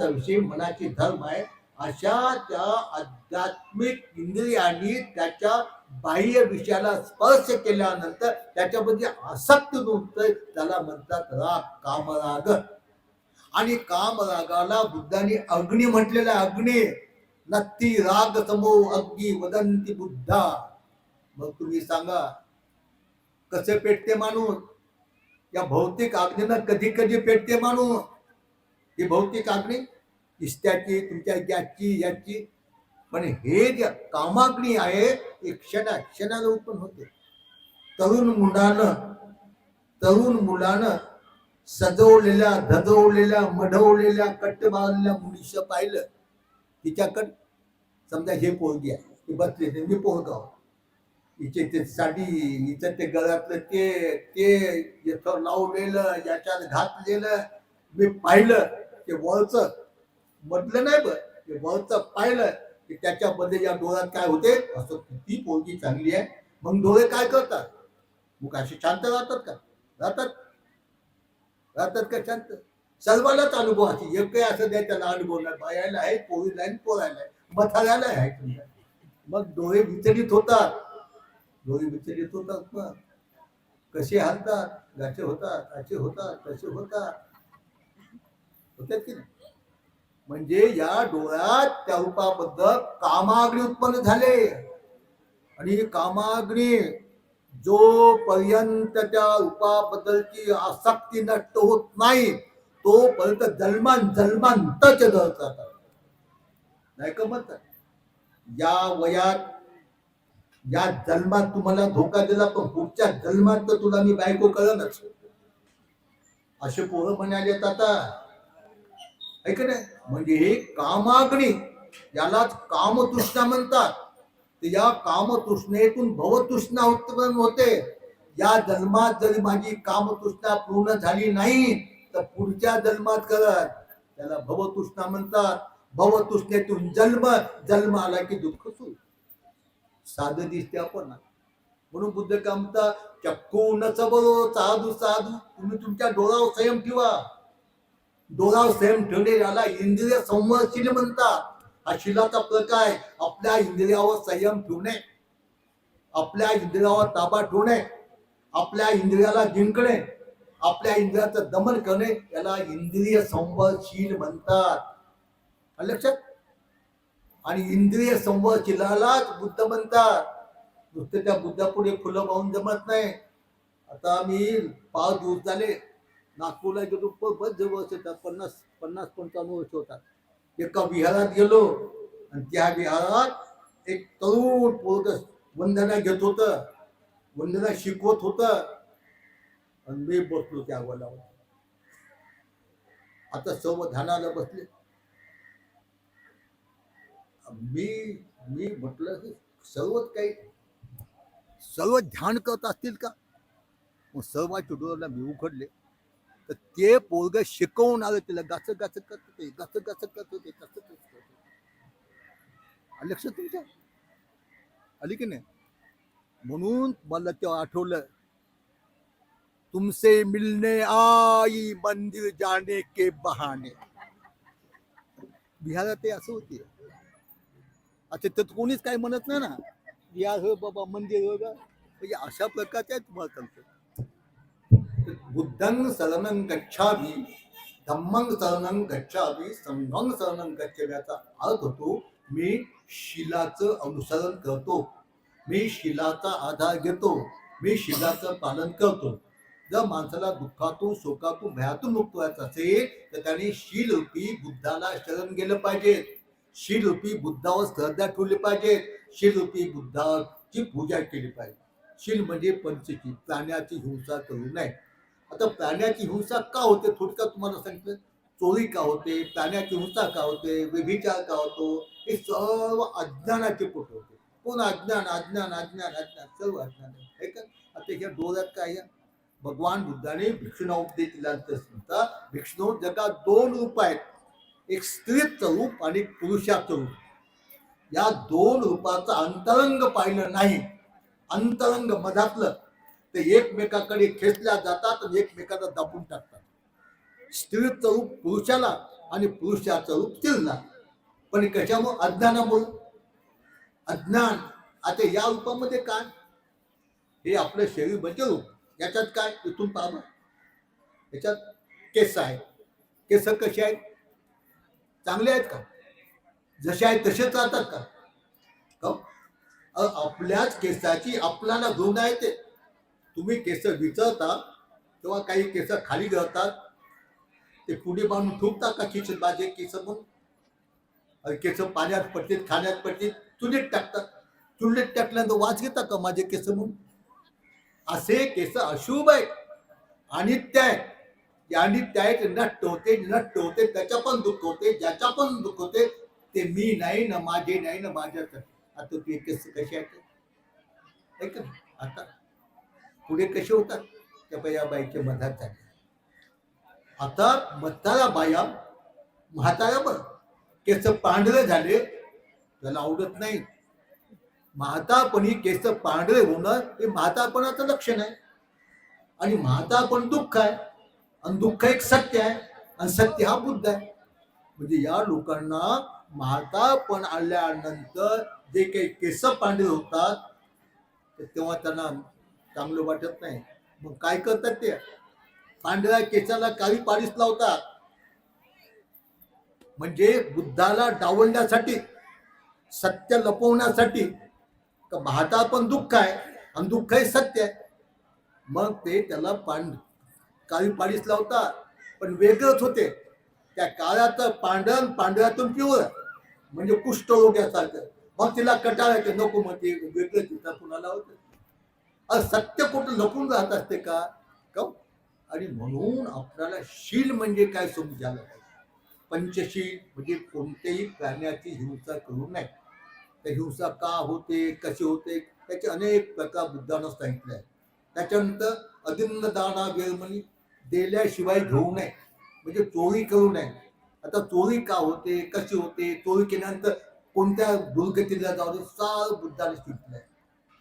विषय मनाचे धर्म आहे. अशा त्या आध्यात्मिक इंद्रियांनी त्याच्या बाह्य विषयाला स्पर्श केल्यानंतर त्याच्यामध्ये आसक्त होतं, त्याला म्हणतात राग, कामराग. आणि कामरागाला बुद्धाने अग्नी म्हटलेला. अग्नी नत्ती राग समो अग्नी वदंती बुद्धा. मग तुम्ही सांगा कसे पेटते माणूस? या भौतिक अग्नीनं कधी कधी पेटते माणूस. ही भौतिक अग्नी इष्ट्याची, तुमच्या गॅसची, याची. पण हे जे कामाग्नी आहे ते क्षणाला उत्पन्न होते. तरुण मुलानं सजवलेल्या, धजवलेल्या, मढवलेल्या, कट्ट बांधलेल्या मुलीचं पाहिलं, तिच्याकडं समजा हे पोरगी आहे, ती बसली, मी पोरगाव, हिचे ते साडी, हिचं ते गळ्यातलं ते लावलेलं, याच्यात घातलेलं, मी पाहिलं ते वरचं म्हटलं नाही बर, ते वरचं पाहिलं की त्याच्यामध्ये या डोळ्यात काय होते, असं किती पोरगी चांगली आहे. मग डोळे काय करतात? मग असे शांत राहतात का? राहतात का शांत? सर्वांनाच अनुभव असे एक काही असं द्या त्याला अनुभव नाही. बायाला आहे, पोरीला आहे, पोरायला आहे, मथाऱ्याला आहे. मग डोळे विचलित होतात. मग कसे हलतात, गाचे होतात, असे होतात, तसे होतात की नाही? म्हणजे या डोळ्यात त्या रूपाबद्दल कामाग्नी उत्पन्न झाले. आणि कामाग्नी जोपर्यंत त्या रूपाबद्दलची आसक्ती नष्ट होत नाही तोपर्यंत जन्मांतच जळतात. नाही का म्हणतात? या वयात या जन्मात तुम्हाला धोका दिला पण पुढच्या जन्मात तर तुला मी बायको कळनच, असे पोरं म्हणालेत आता. ऐक नाही? म्हणजे हे कामाग्नी, यालाच कामतृष्णा म्हणतात. या कामतृष्णेतून भवतृष्णा उत्पन्न होते. या जन्मात जरी माझी कामतृष्णा पूर्ण झाली नाही तर पुढच्या जन्मात करत, त्याला भवतृष्णा म्हणतात. भवतृष्णेतून जन्म आला की दुःख सुरू. साधं दिसते आपण. म्हणून बुद्ध काय म्हणतात? चक्कू न सबरो साधू साधू. तुम्ही तुमच्या डोळ्यावर संयम ठेवा. डोळ्यावर संयम ठेवणे याला इंद्रिय संवर्षण म्हणतात. हा शिलाचा प्रकार आहे. आपल्या इंद्रियावर संयम ठेवणे, आपल्या इंद्रियावर ताबा ठेवणे, आपल्या इंद्रियाला जिंकणे, आपल्या इंद्रियाचं दमन करणे, याला इंद्रिय संवर्षण म्हणतात. लक्षात? आणि इंद्रिय संवर्षणालाच बुद्ध म्हणतात. नुसते त्या बुद्धापुढे फुलं वाहून जमत नाही. आता मी 5 दिवस झाले नागपूरला गेलो, बस वर्ष होतात, 50-55 वर्ष होतात. एका विहारात गेलो आणि त्या विहारात एक तरुण पोरग वंदना घेत होत, वंदना शिकवत होत आणि मी बसलो त्या वलावर. आता सर्व ध्यानाला बसले. मी म्हटलं की सर्व ध्यान करत असतील का? मग सहवाच्या डोळ्याला मी उघडले तर ते पोरग शिकवून आलं तिला गाच गाच करत होते, गाच गाच करत होते, तसं करत होते. लक्षात तुमच्या आली की नाही? म्हणून मला ते आठवलं, तुमसे मिलने आई मंदिर जाने के बहाने. बिहारात ते असं होते. अच्छा, तर कोणीच काही म्हणत नाही ना, बिहार हो बाबा मंदिर हो का, म्हणजे अशा प्रकारच्या तुम्हाला सांगतो. बुद्धं शरणं गच्छामि, धम्मं शरणं गच्छामि, संघं शरणं गच्छामि याचा अर्थ होतो मी शिलाचं अनुसरण करतो, मी शिलाचा आधार घेतो, मी शिलाचं पालन करतो. जर माणसाला दुःखातून शोकातून भयातून मुक्त व्हायचं असेल तर त्याने शीलरूपी बुद्धाला शरण गेलं पाहिजे, शीलरूपी बुद्धावर श्रद्धा ठेवली पाहिजे, शीलरूपी बुद्धाची पूजा केली पाहिजे. शील म्हणजे पंचशील, प्राण्याची हिंसा करू नये. आता प्राण्याची हिंसा का होते थोडक्यात तुम्हाला सांगितलं. चोरी का होते, प्राण्याची हिंसा का होते, व्यभिचार का होतो, हे सर्व अज्ञानाचे पोट होते. कोण अज्ञान अज्ञान अज्ञान अज्ञान सर्व अज्ञान आहे का? आता ह्या डोळ्यात काय आहे? भगवान बुद्धाने भिक्षुना उपदेश दिला. भिक्षू जगात दोन रूप आहेत, एक स्त्रीचं रूप आणि पुरुषाचं रूप. या दोन रूपाचं अंतरंग पाहिलं नाही, अंतरंग मधातलं, ते एकमेकाकडे खेचल्या जातात आणि एकमेकाला दाबून टाकतात. स्त्रीचं रूप पुरुषाला आणि पुरुषाचं रूप स्त्रीला. पण कशामुळे? अज्ञानामुळे. अज्ञान. आता या रूपामध्ये काय? हे आपलं शरीर म्हणजे रूप. याच्यात काय? इथून पाहा, याच्यात केस आहे. केस कसे आहेत? चांगले आहेत का? जसे आहेत तसेच राहतात का? आपल्याच केसाची आपल्याला धुंद आहे. ते तुम्ही केस विचारता तेव्हा काही केस खाली गळतात, ते पुढे बांधून ठोकतात का खिचत माझे केस म्हणून? केस पाण्यात पडतील, खाण्यात पडतील, चुलीत टाकतात. चुलीत टाकल्यानंतर वास घेतात का माझे केस म्हणून? असे केस अशुभ आहेत, अनित्य आहेत. अनित्य आहेत, नष्ट होते, नष्ट होते, त्याच्या पण दुःख होते, ज्याच्या पण दुःख होते. ते मी नाही ना, माझे नाही ना, माझ्याच. आता ते केस कसे आहेत? आता पुढे कसे होतात? त्या या बाईच्या मधात झाले. आता म्हातारा बाया, म्हातारा बघ केस पांढरे झाले, त्याला आवडत नाही. म्हातारपणी केस पांढरे होणं हे म्हातारपणाचं लक्षण आहे. आणि म्हातारपण दुःख आहे, आणि दुःख एक सत्य आहे, आणि सत्य हा बुद्ध आहे. म्हणजे या लोकांना म्हातारपण आल्यानंतर जे काही केस पांढरे होतात तेव्हा त्यांना चांगलं वाटत नाही. मग काय करतात? ते पांढऱ्या केसाला काळी पालिश लावतात. म्हणजे बुद्धाला डावलण्यासाठी, सत्य लपवण्यासाठी. म्हातारपण दुःख आहे आणि दुःख हे सत्य आहे. मग ते त्याला काळी पालिश लावतात, पण वेगळंच होते. त्या काळात पांढरं, पांढऱ्यातून पिवळं, म्हणजे कुष्ठरोग्यासारखं. मग तिला कटाळ येते, नको मग ते वेगळं तिथं कुणाला होतं. सत्य कुठं लपून राहत असते का? आणि म्हणून आपल्याला शील म्हणजे काय समजायला पाहिजे. पंचशील म्हणजे कोणत्याही प्राण्याची हिंसा करू नये. त्या हिंसा का होते, कशी होते, त्याचे अनेक प्रकार बुद्धानं सांगितले आहे. त्याच्यानंतर अदिन्न दाना वेळमणी, दिल्याशिवाय घेऊ नये, म्हणजे चोरी करू नये. आता चोरी का होते, कशी होते, चोरी केल्यानंतर कोणत्या दुर्गतीला जाऊ, सार बुद्धाने सांगितलंय.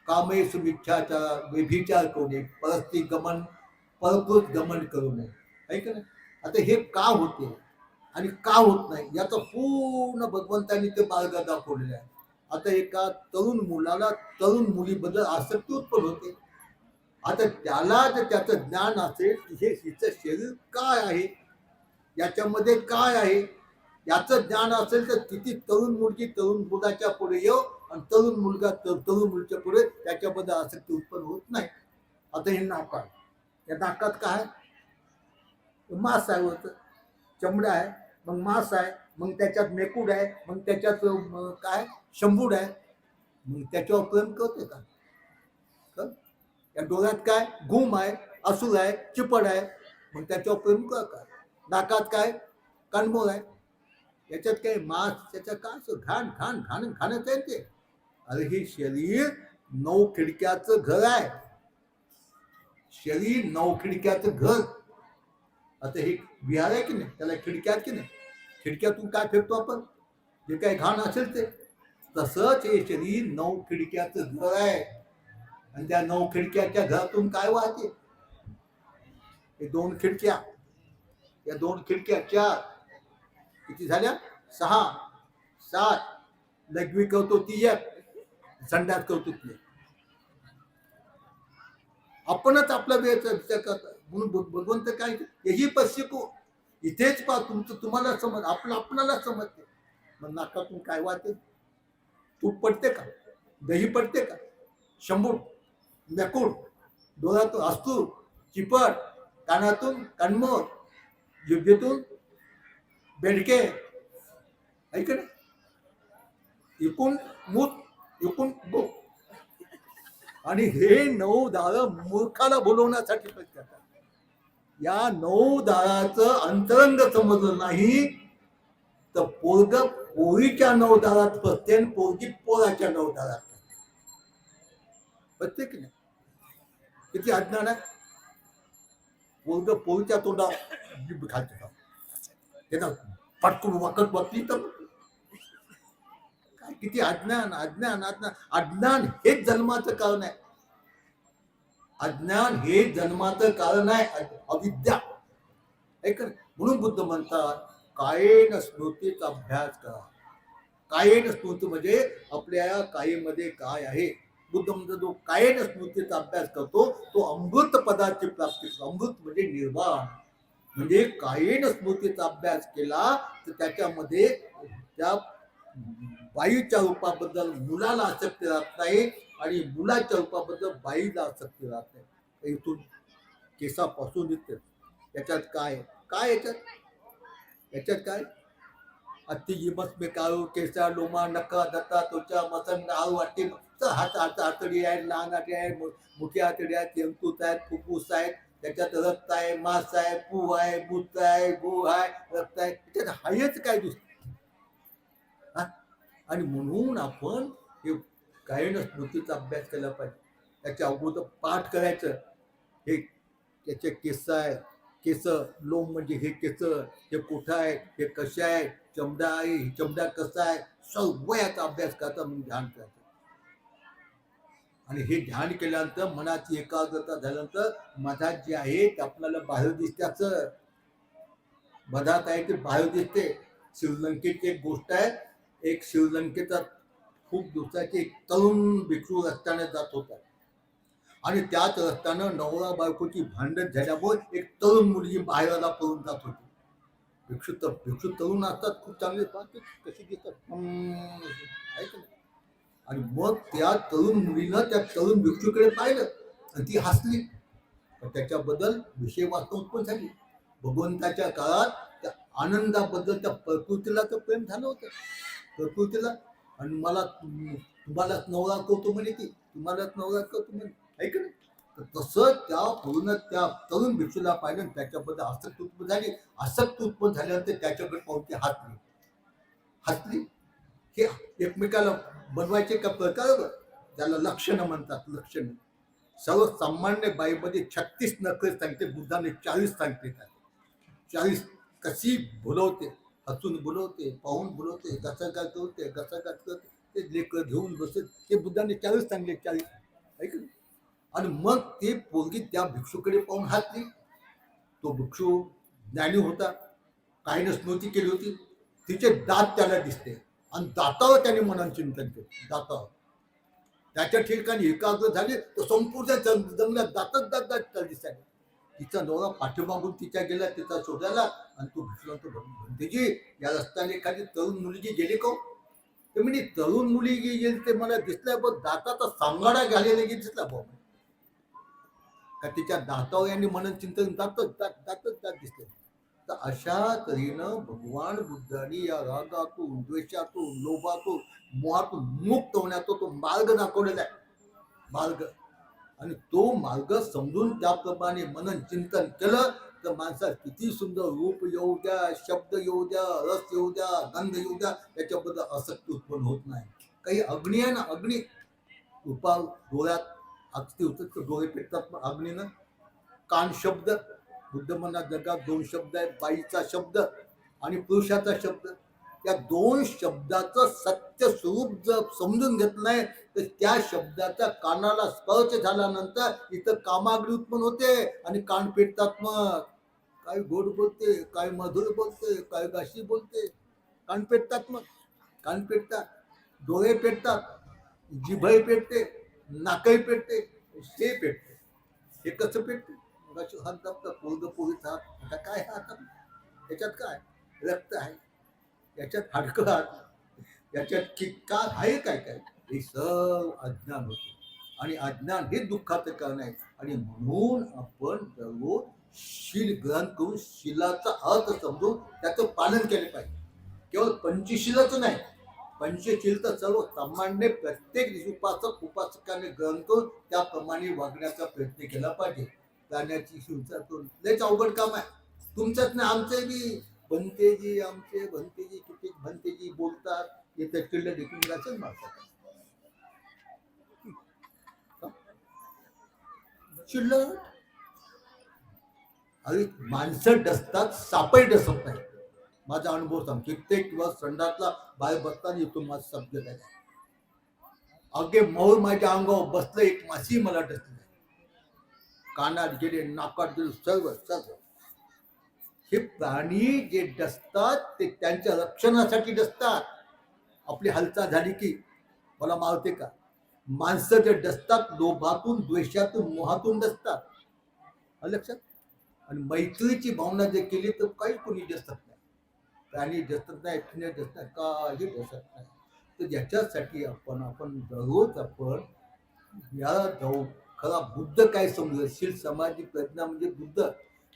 कामेश मिथ्याचार, व्यभिचार करू नये, परस्त्री गमन, परकृत गमन करू नये. आहे का नाही? आता हे का होते आणि का होत नाही याचा पूर्ण भगवंतांनी ते मार्ग दाखवलेला आहे. आता एका तरुण मुलाला तरुण मुलीबद्दल आसक्ती उत्पन्न होते. आता त्याला जर त्याचं ज्ञान असेल हे हिचं शरीर काय आहे, याच्यामध्ये काय आहे, याचं ज्ञान असेल तर किती तरुण मुलगी तरुण मुलाच्या पुढे येऊ आणि तरुण मुलगा तरुण मुलीच्या पुढे त्याच्याबद्दल आसक्ती उत्पन्न होत नाही. आता हे नाक आहे, या नाकात काय? मांस आहे, होतं चमडा आहे, मग मांस आहे, मग त्याच्यात मेकूड आहे, मग त्याच्यात काय शंभूड आहे. मग त्याच्यावर प्रेम करते का? या डोळ्यात काय घुम आहे, असूल आहे, चिपड आहे, मग त्याच्यावर प्रेम कर का? नाकात काय कणमोल आहे, याच्यात काय मांस, त्याच्यात काय घाण घाण घाण खाण्यात आहे ते. अरे हे शरीर 9 खिडक्याचं घर आहे. शरीर 9 खिडक्याचं घर. आता हे विहार आहे की नाही, त्याला खिडक्या आहेत की नाही, खिडक्यातून काय फेकतो आपण, जे काही घाण असेल ते. तसंच हे शरीर 9 खिडक्याचं घर आहे. आणि त्या 9 खिडक्याच्या घरातून काय वाहते, हे 2 खिडक्या, या 2 खिडक्या 4 किती झाल्या, 6 7, लघवी करतो ती एक, संडास करतो ती एक. आपणच आपला वेळेचा विचार करतो. म्हणून भगवंत काय, यही पश्चिको, इथेच पा तुमचं तुम्हाला समज, आपलं आपणाला समजते. मग नाकातून काय वाहते, तूप पडते का, दही पडते का, शंभूट, मेकूड, डोळ्यातून अस्तूर, चिपट, कानातून कणमोर, जिभेतून बेडके, ऐक ना, एकूण मूत, एकूण बो. आणि हे 9 दार मूर्खाला बोलवण्यासाठी करतात. या 9 दाराचं अंतरंग समजलं नाही तर पोरग पोरीच्या 9 दारात फसते आणि पोरगी पोराच्या 9 दारात फसते की नाही. किती अज्ञान आहे. पोरग पोरीच्या तोंडा जीभ घालते का, त्यांना पटकून वाकट बसली तर काय, किती अज्ञान अज्ञान अज्ञान. अज्ञान हेच जन्माचं कारण आहे. अज्ञान हे जन्माचं कारण आहे, अविद्या. ऐक ना, म्हणून बुद्ध म्हणतात कायेन स्मृतीचा अभ्यास करा. कायेन स्मृती म्हणजे आपल्या कायेमध्ये काय आहे. बुद्ध म्हणतो जो कायेन स्मृतीचा अभ्यास करतो तो अमृत पदाची प्राप्ती करतो. अमृत म्हणजे निर्वाण. म्हणजे कायेन स्मृतीचा अभ्यास केला तर त्याच्यामध्ये त्या बाईच्या रूपाबद्दल मुलाला आसक्ती राहत नाही आणि मुलाच्या रूपाबद्दल बाईला आसक्ती राहत नाही. इथून केसापासून येते. याच्यात काय काय, याच्यात काय, अति इमस में काळू केसा लोमा नका दत्ता त्वचा मसन आळू वाटते. हात आतडी आहे, लहान आतडी आहे, मोठी आतडी आहे, तेमतूत आहेत, फुफ्फुस आहेत, त्याच्यात रक्त आहे, मांस आहे, पू आहे, मूत्र आहे, गो आहे, रक्त आहे, त्याच्यात हायच काय दुसरं. आणि म्हणून आपण हे कायेन स्मृतीचा अभ्यास केला पाहिजे. त्याच्या अगोदर पाठ करायचं. हे त्याचे केस आहे, केस लोम म्हणजे हे केस, हे कुठं आहे, हे कसे आहे, चमडा आहे, चमडा कसा आहे, सर्व याचा अभ्यास करता. म्हणून ध्यान करायचं. आणि हे ध्यान केल्यानंतर मनाची एकाग्रता झाल्यानंतर मधात जे आहे ते आपल्याला बाहेर दिसत्याचं. मधात आहे ते बाहेर दिसते. श्रीलंकेची एक गोष्ट आहे. एक श्रीलंकेचा खूप दिवसाची एक तरुण भिक्षू रस्त्याने जात होता आणि त्याच रस्त्यानं नवरा बायकोची भांडण झाल्यामुळे एक तरुण मुलगी बाहेरला पळून जात होती. भिक्षू तरुण असतात, खूप चांगले कशी दिसतात ऐक. आणि मग त्या तरुण मुलीनं त्या तरुण भिक्षूकडे पाहिलं आणि ती हसली. त्याच्याबद्दल विषय वास्तव उत्पन्न झाली. भगवंताच्या काळात त्या आनंदाबद्दल त्या प्रकृतीला तर प्रेम झालं होतं, प्रकृतीला. आणि मला तुम्हालाच नवरा करतो म्हणे, ती तुम्हालाच नवरा करतो म्हणे, ऐक ना. तर तसं त्या पूर्ण त्या तरुण भिक्षूला पाहिलं, त्याच्याबद्दल आसक्ती उत्पन्न झाली. आसक्ती उत्पन्न झाल्यानंतर त्याच्याकडे पाहून ती हसली. हे एकमेकाला बनवायचे का प्रकार, त्याला लक्षणं म्हणतात. लक्षणं सर्वसामान्य बाईमध्ये 36 नखरे सांगते, बुद्धाने 40 सांगते. 40 कशी बोलवते, हसून बोलवते, पाहून बोलवते, कसं काय करते, कसं काय करते, ते लेकर घेऊन बसते. ते बुद्धाने 40 सांगले, 40 ऐक. आणि मग ते पोरगी त्या भिक्षूकडे पाहून हसली. तो भिक्षू ज्ञानी होता, काहीनं स्मृती केली होती. तिचे दात त्याला दिसते आणि दातावर त्याने मनान चिंतन केलं. दातावर त्याच्या ठिकाणी एकाग्र झाले तर संपूर्ण जंगलात दातच दात दिसायला. तिचा नवरा पाठीमागून तिच्या गेला तिचा शोधायला. आणि तो भिक्षूला तो म्हणते, या रस्त्याने एखादी तरुण मुलगी गेली का. ते म्हणजे तरुण मुलगी गेली ते मला दिसल्या, बघ दाताचा सांगाडा घालेला दिसला भाऊ का. तिच्या दातावर यांनी मनन चिंतन दातच दिसले. तर अशा तऱ्हेनं भगवान बुद्धांनी या रागातून, द्वेषातून, लोभातून, मोहातून मुक्त होण्याचा तो मार्ग दाखवलेला आहे. मार्ग. आणि तो मार्ग समजून त्याप्रमाणे मनन चिंतन केलं तर माणसात किती सुंदर रूप येऊ द्या, शब्द येऊ द्या, रस येऊ द्या, गंध येऊ द्या, त्याच्याबद्दल आसक्ती उत्पन्न होत नाही. काही अग्नी आहे ना, अग्नी रूपा डोळ्यात आगती होतात, डोळे पेटतात अग्नीनं. कान शब्द, बुद्ध म्हणा जगात दोन शब्द आहेत, बाईचा शब्द आणि पुरुषाचा शब्द. या दोन शब्दाचं सत्य स्वरूप जर समजून घेतलं नाही तर त्या शब्दाच्या कानाला स्पर्श झाल्यानंतर इथं कामाग्री उत्पन्न होते आणि कान पेटतात. मग काय गोड बोलते, काय मधुर बोलते, काय गाशी बोलते, कान पेटतात. मग कान पेटतात, डोळे पेटतात, जिभही पेटते, नाकही पेटते, ते पेटते. हे कसं पेटते? मगाशी हात दाबतात, पोरग पोरीचा हात, आता काय हात, याच्यात काय रक्त आहे, याच्यात हाडकं आहे, याच्यात किक्का आहे, काय काय, हे सर्व अज्ञान होते. आणि अज्ञान हे दुःखाचं कारण आहे. आणि म्हणून आपण दररोज शील ग्रहण करून शीलाचा अर्थ समजून त्याचं पालन केले पाहिजे. केवळ पंचशीलच नाही, पंचशील तर सर्व सामान्य प्रत्येक उपासक उपासकाने ग्रहण करून त्याप्रमाणे वागण्याचा प्रयत्न केला पाहिजे. गाण्याची शिवचा तो लयच अवघड काम आहे. तुमच्यात नाही, आमचे बी भंतेजी, आमचे भंतेजी किती भंतेजी बोलतात, येतं किल्ल देखील राहतात माणसात. चिल्लर अरे माणसं डसतात, सापही डसत नाही. माझा अनुभव सांग, कित्येक दिवस संडासला बाहेर बसताना येतो माझा शब्द काय, अगे मौर माझ्या अंगावर बसलं, एक माशी मला डसली, कानात गेले, नाकात गेले, सर्व सर्व. हे प्राणी जे डसतात ते त्यांच्या रक्षणासाठी डसतात. आपली हालचाल झाली की मला मारते का. माणसं जे डसतात लोभातून, द्वेषातून, मोहातून डसतात. लक्षात. आणि मैत्रीची भावना जे केली तर काही कोणी डसत नाही, प्राणी डसत नाही, फिने डसत नाही, काही डसत नाही. तर याच्यासाठी आपण दररोज आपण या जाऊ. खरा बुद्ध काय समजलं, शील समाधी प्रज्ञा म्हणजे बुद्ध.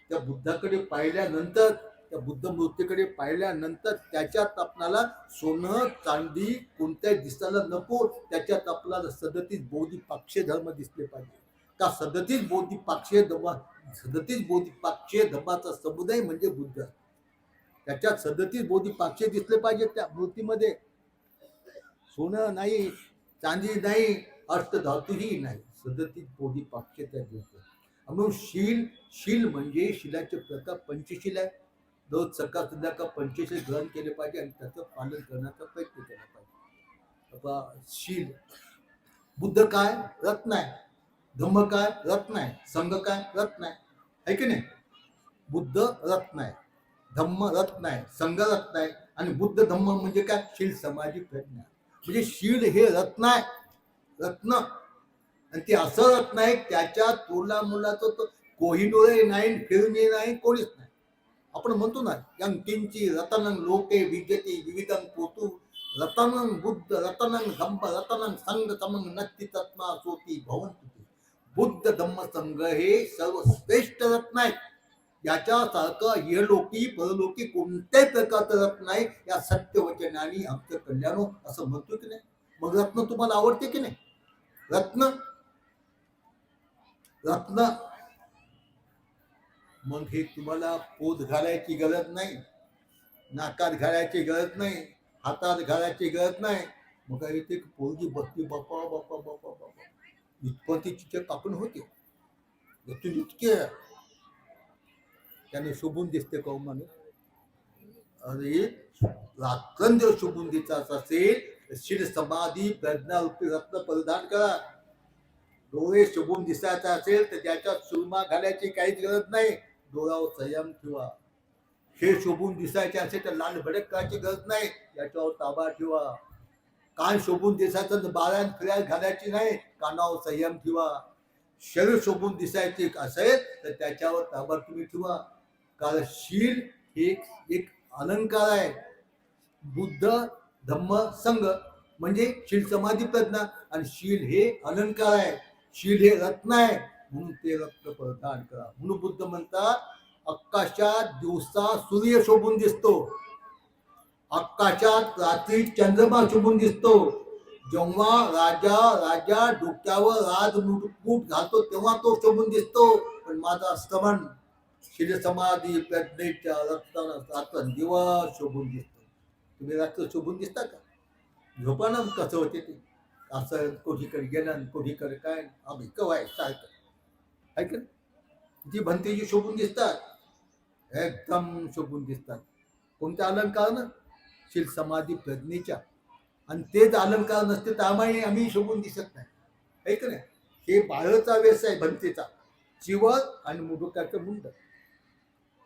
त्या बुद्धाकडे पाहिल्यानंतर, त्या बुद्ध मूर्तीकडे पाहिल्यानंतर त्याच्यात आपल्याला सोनं चांदी कोणत्याही दिसायला नको, त्याच्यात आपल्याला 37 बोधिपाक्षे धर्म दिसले पाहिजे. का 37 बोधिपाक्षे धर्म, 37 बोधिपाक्षे धर्माचा समुदाय म्हणजे बुद्ध. त्याच्यात 37 बोधिपाक्षे दिसले पाहिजे त्या मूर्तीमध्ये. सोनं नाही, चांदी नाही, अष्टधातूही नाही, 37 बोधिपाक्षे त्या दिसतात. म्हणून शील म्हणजे शिलाचे प्रकार पंचशील आहे. रोज सकाळ संध्याकाळ पंचशील ग्रहण केले पाहिजे आणि त्याचं पालन करण्याचा प्रयत्न केला पाहिजे. बाबा शील, बुद्ध काय रत्न आहे, धम्म काय रत्न आहे, संघ काय रत्न आहे की नाही. बुद्ध रत्न आहे, धम्म रत्न आहे, संघ रत्न आहे. आणि बुद्ध धम्म म्हणजे काय, शील समाधी प्रज्ञा. म्हणजे शील हे रत्न आहे, रत्न. आणि ते असं रत्न आहे त्याच्या तोला मुलाचं तो कोहिनूरही नाही, फिरणी नाही, कोणीच नाही. आपण म्हणतो ना, यंकिंची रतनं लोके विद्यते विविधं पोतू, रतनं बुद्ध रतनं धम्म रतनं संघ समंग नक्की तत्मा सोती भवंती. बुद्ध धम्म संघ हे सर्वश्रेष्ठ रत्न आहेत. याच्यासारखं हे लोकी परलोकी कोणत्याही प्रकारचं रत्न नाही. या सत्यवचनाने आमचं कल्याण असं म्हणतो की नाही. मग रत्न तुम्हाला आवडते की नाही. रत्न रत्न मग हे तुम्हाला पोत घालायची गरज नाही, नाकात घालायची गरज नाही, हातात घालायची गरज नाही. मग इथे पोरगी बसली, बापा बापा बापा बापा, इतपती तिच्या कापून होते इतके त्याने शोभून दिसते का माणूस. अरे रात्रंदिवस शोभून दिसायचं असेल शील समाधी प्रज्ञा रूपी रत्न परिधान करा. डोळे शोभून दिसायचा असेल तर त्याच्यात सुरमा घालायची काहीच गरज नाही, डोळ्यावर संयम ठेवा. हे शोभून दिसायचे असेल तर लाल भडक करायची गरज नाही, याच्यावर ताबा ठेवा. कान शोभून दिसायचं तर बाळान फिरायला घालायची नाही, कानावर संयम ठेवा. शरीर शोभून दिसायचे असेल तर त्याच्यावर ताबा तुम्ही ठेवा. कारण शील हे एक अलंकार आहे. बुद्ध धम्म संघ म्हणजे शील समाधी प्रज्ञा, आणि शील हे अलंकार आहे. शील हे रत्न आहे, म्हणून ते रत्न परिधान करा. म्हणून बुद्ध म्हणतात, आकाशात दिवसा सूर्य शोभून दिसतो, आकाशात रात्री चंद्रमा शोभून दिसतो. जेव्हा राजा डोक्यावर राजमुकुट घालतो तेव्हा तो शोभून दिसतो. पण माझा श्रवण शील समाधी प्रज्ञेच्या रात्र दिवस शोभून दिसतो. तुम्ही रात्र शोभून दिसता का. झोपानं कसं होते ते, असं कोठीकडे गेलं कोठीकडे काय आम्ही कवाय सारखं ऐक. ती भंतेजी शोभून दिसतात, एकदम शोभून दिसतात. कोणत्या अलंकार ना, शील समाधी प्रज्ञेच्या. आणि तेच अलंकार नसते तर आम्ही शोभून दिसत नाही, आहे का नाही. हे बाळचा वेश आहे भंतेचा, चिवळ आणि मुडुकाचं मुंड.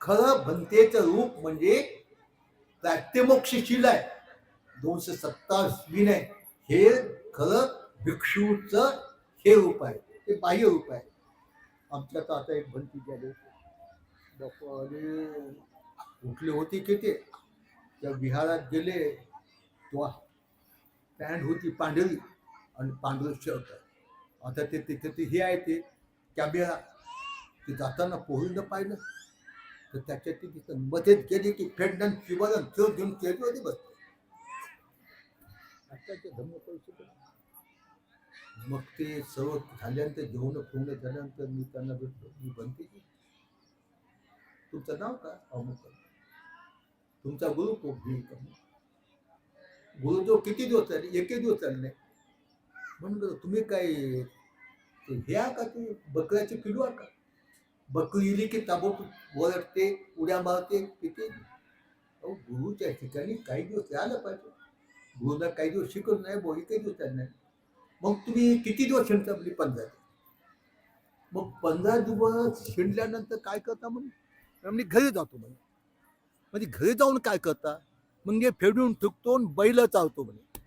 खरं भंतेचं रूप म्हणजे प्रात्यमोक्षशील आहे, 227 आहे. हे खरं भिक्षूचं हे रूप आहे, ते बाह्य रूप आहे. आमच्यात आता एक भंती झाली, बापारे उठले होते की ते त्या विहारात गेले तेव्हा पॅन्ट होती पांढरी आणि पांढरं शर्ट. आता ते तिथे ते हे आहे ते कॅमेरा, ते जाताना पोहून पाहिलं तर त्याच्यात ते तिथं मध्येच गेले की फेडन चिवरण चव घेऊन केली बसते. आताचे धम्म पैसे. मग ते सर्व झाल्यानंतर जेवण फोन झाल्यानंतर मी त्यांना भेटलो. मी बनते की तुमचं नाव का? अमुक. तुमचा गुरु कोण? गुरु जो किती दिवस चालले? एकही दिवस चालले नाही. म्हणून तुम्ही काय हे आहे का, ते बकऱ्याची पिलू आहे का? बकरी इली की ताबडतोब ओरडते, उड्या मारते, किती. अहो गुरुच्या ठिकाणी काही दिवस राहिलं पाहिजे. गुरुला काही दिवस शिकवलं नाही, बोली काही दिवस चाललं नाही. मग तुम्ही किती दिवस शिंडता? म्हणजे 15. मग 15 दिवस शिंडल्यानंतर काय करता? म्हणजे घरी जातो म्हणे. म्हणजे घरी जाऊन काय करता? म्हणजे फेडून थुकतो, बैल चावतो म्हणे.